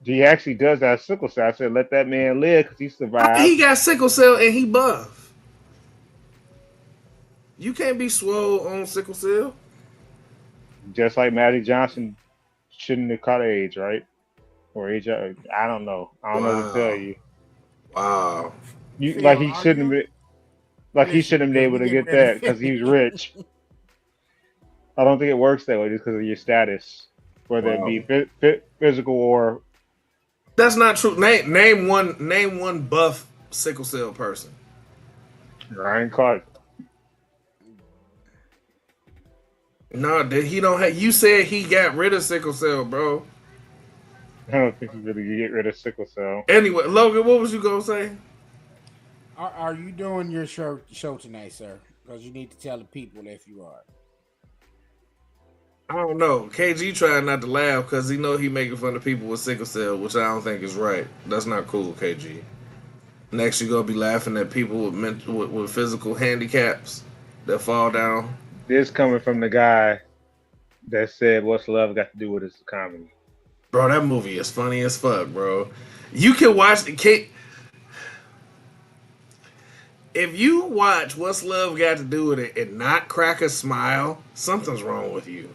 He actually does have sickle cell. I said let that man live because he survived. He got sickle cell and he buff. You can't be swole on sickle cell. Just like Magic Johnson shouldn't have caught AIDS, right? Or age, I don't know. I don't know what to tell you. Wow. He shouldn't have. He shouldn't have been able to get that because he was rich. I don't think it works that way just because of your status, whether it be physical or. That's not true. Name one buff sickle cell person. Ryan Clark. No, he don't have. You said he got rid of sickle cell, bro. I don't think he's gonna get rid of sickle cell. Anyway, Logan, what was you gonna say? Are you doing your show tonight, sir? Because you need to tell the people if you are. I don't know. KG trying not to laugh because he know he making fun of people with sickle cell, which I don't think is right. That's not cool, KG. Next, you're gonna be laughing at people with physical handicaps that fall down. This coming from the guy that said, "What's love got to do with this comedy?" Bro, that movie is funny as fuck, bro. You can watch the if you watch What's Love Got to Do with It and not crack a smile, something's wrong with you.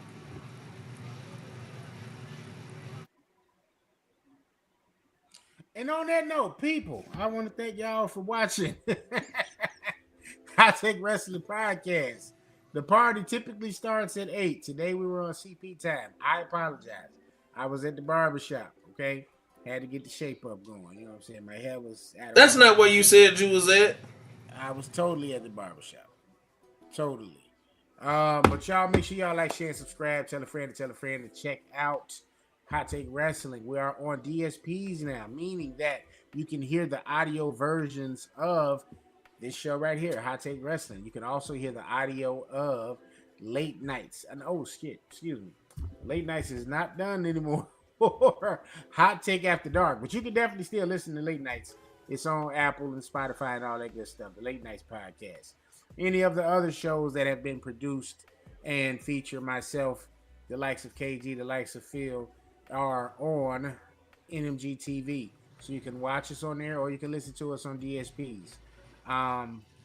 And on that note, people, I want to thank y'all for watching I Take Wrestling Podcast. The party typically starts at 8. Today we were on CP time. I apologize. I was at the barbershop, okay? Had to get the shape up going. You know what I'm saying? My hair was out of That's not where you said you was at. I was totally at the barbershop. Totally. But y'all make sure y'all like, share, and subscribe. Tell a friend to check out Hot Take Wrestling. We are on DSPs now, meaning that you can hear the audio versions of this show right here, Hot Take Wrestling. You can also hear the audio of Late Nights. And excuse me. Late Nights is not done anymore. Hot Take After Dark. But you can definitely still listen to Late Nights. It's on Apple and Spotify and all that good stuff. The Late Nights Podcast. Any of the other shows that have been produced and feature myself, the likes of KG, the likes of Phil, are on NMG TV. So you can watch us on there or you can listen to us on DSPs.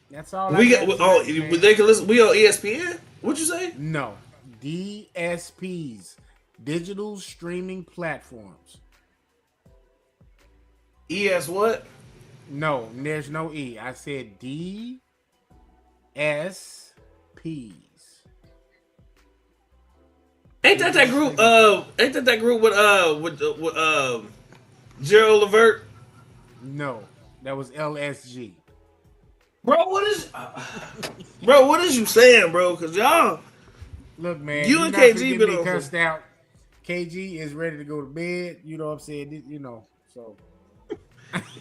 That's all. They can listen. We on ESPN? What'd you say? No. DSPs. Digital streaming platforms. ES what? No, there's no E. I said DSPs. Ain't that group? Ain't that group with Gerald Levert? No, that was LSG. Bro, what is you saying, bro? Cause y'all, look, man, you and KG been on cussed out. KG is ready to go to bed. You know what I'm saying? You know, so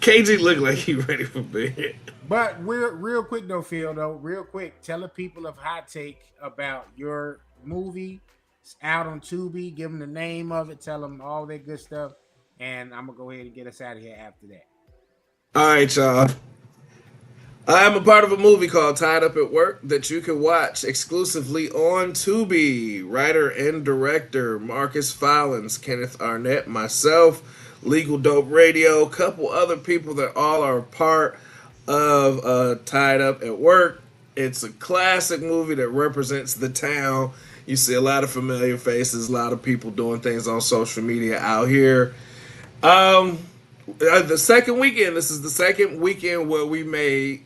KG look like he ready for bed. But real quick though, Phil. Real quick, tell the people of Hot Take about your movie. It's out on Tubi. Give them the name of it. Tell them all that good stuff, and I'm gonna go ahead and get us out of here after that. All right, y'all. I am a part of a movie called Tied Up at Work that you can watch exclusively on Tubi. Writer and director Marcus Follins, Kenneth Arnett, myself, Legal Dope Radio, a couple other people that all are part of Tied Up at Work. It's a classic movie that represents the town. You see a lot of familiar faces, a lot of people doing things on social media out here. The second weekend, this is the second weekend where we made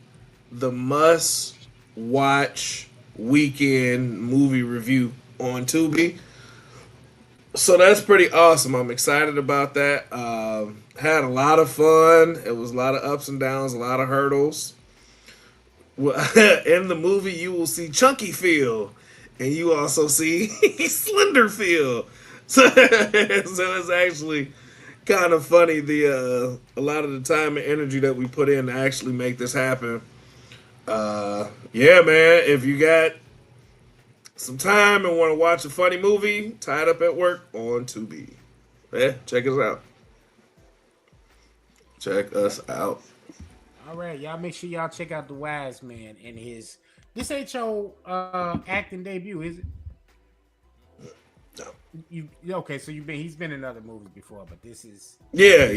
the must-watch weekend movie review on Tubi. So that's pretty awesome. I'm excited about that. Had a lot of fun. It was a lot of ups and downs, a lot of hurdles. In the movie, you will see Chunky Phil, and you also see Slender Phil. So it's actually kind of funny a lot of the time and energy that we put in to actually make this happen. Yeah, man, if you got some time and want to watch a funny movie, Tied Up at Work on Tubi. Yeah, check us out. Check us out. All right, y'all make sure y'all check out The Wise Man and his. This ain't your acting debut, is it? No. Okay? So he's been in other movies before, but this is. Yeah.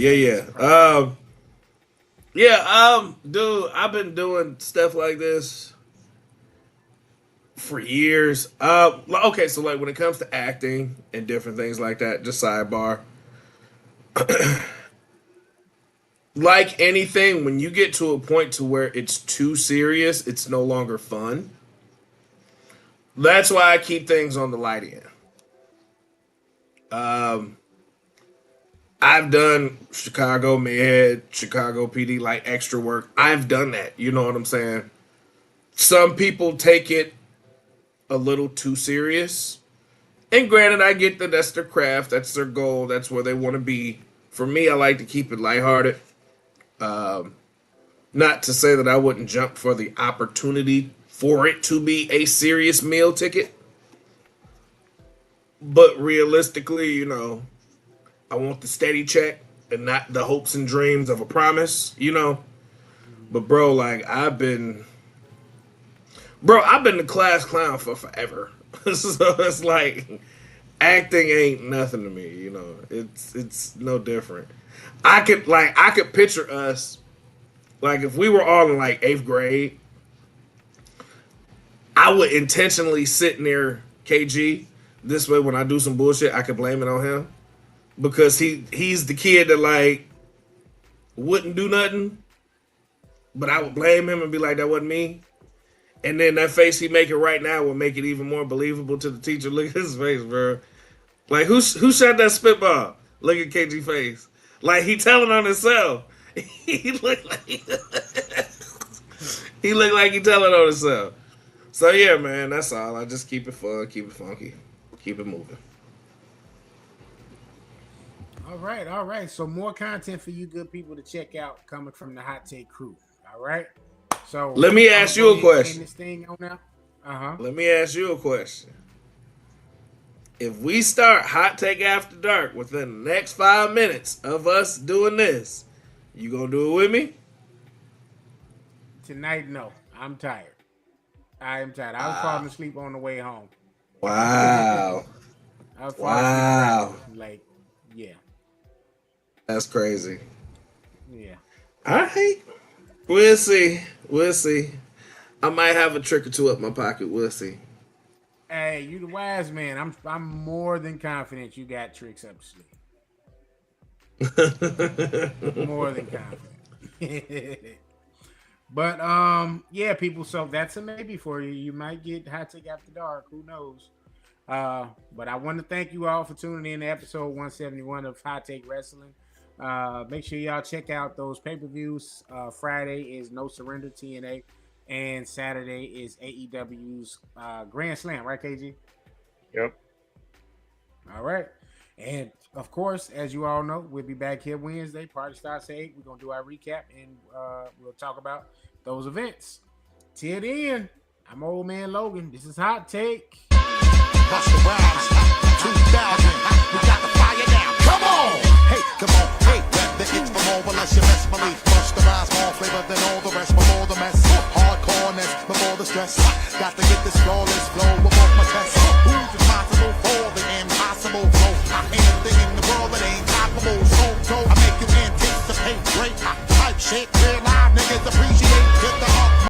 Dude, I've been doing stuff like this for years. Okay, so like when it comes to acting and different things like that, just sidebar. Like anything, when you get to a point to where it's too serious, it's no longer fun. That's why I keep things on the light end. I've done Chicago Med, Chicago PD, like extra work. I've done that. You know what I'm saying? Some people take it a little too serious. And granted, I get that that's their craft. That's their goal. That's where they want to be. For me, I like to keep it lighthearted. Not to say that I wouldn't jump for the opportunity for it to be a serious meal ticket. But realistically, you know, I want the steady check and not the hopes and dreams of a promise, you know. But bro, like I've been the class clown for forever. So it's like acting ain't nothing to me, you know. It's no different. I could picture us like if we were all in like 8th grade, I would intentionally sit near KG. This way when I do some bullshit, I could blame it on him. Because he's the kid that like wouldn't do nothing, but I would blame him and be like, that wasn't me. And then that face he making right now would make it even more believable to the teacher. Look at his face, bro. Like, who shot that spitball? Look at KG face. Like, he telling on himself. He looked like he telling on himself. So, yeah, man, that's all. I just keep it fun, keep it funky, keep it moving. All right. So more content for you good people to check out coming from the Hot Take crew. All right. So let me ask you a question. This thing on now. Let me ask you a question. If we start Hot Take After Dark within the next 5 minutes of us doing this, you gonna do it with me? Tonight, no. I'm tired. I am tired. I was falling asleep on the way home. Wow. I was falling asleep. Like, yeah. That's crazy. Yeah. All right. We'll see. I might have a trick or two up my pocket. We'll see. Hey, you the wise man. I'm more than confident you got tricks up your sleeve. More than confident. But yeah, people. So that's a maybe for you. You might get Hot Take After Dark. Who knows? But I want to thank you all for tuning in to episode 171 of Hot Take Wrestling. Make sure y'all check out those pay-per-views. Friday is No Surrender TNA, and Saturday is AEW's Grand Slam, right, KG? Yep. All right. And of course, as you all know, we'll be back here Wednesday. Party starts at 8. We're gonna do our recap and we'll talk about those events. Till then, I'm Old Man Logan. This is Hot Take. Busta Rhymes.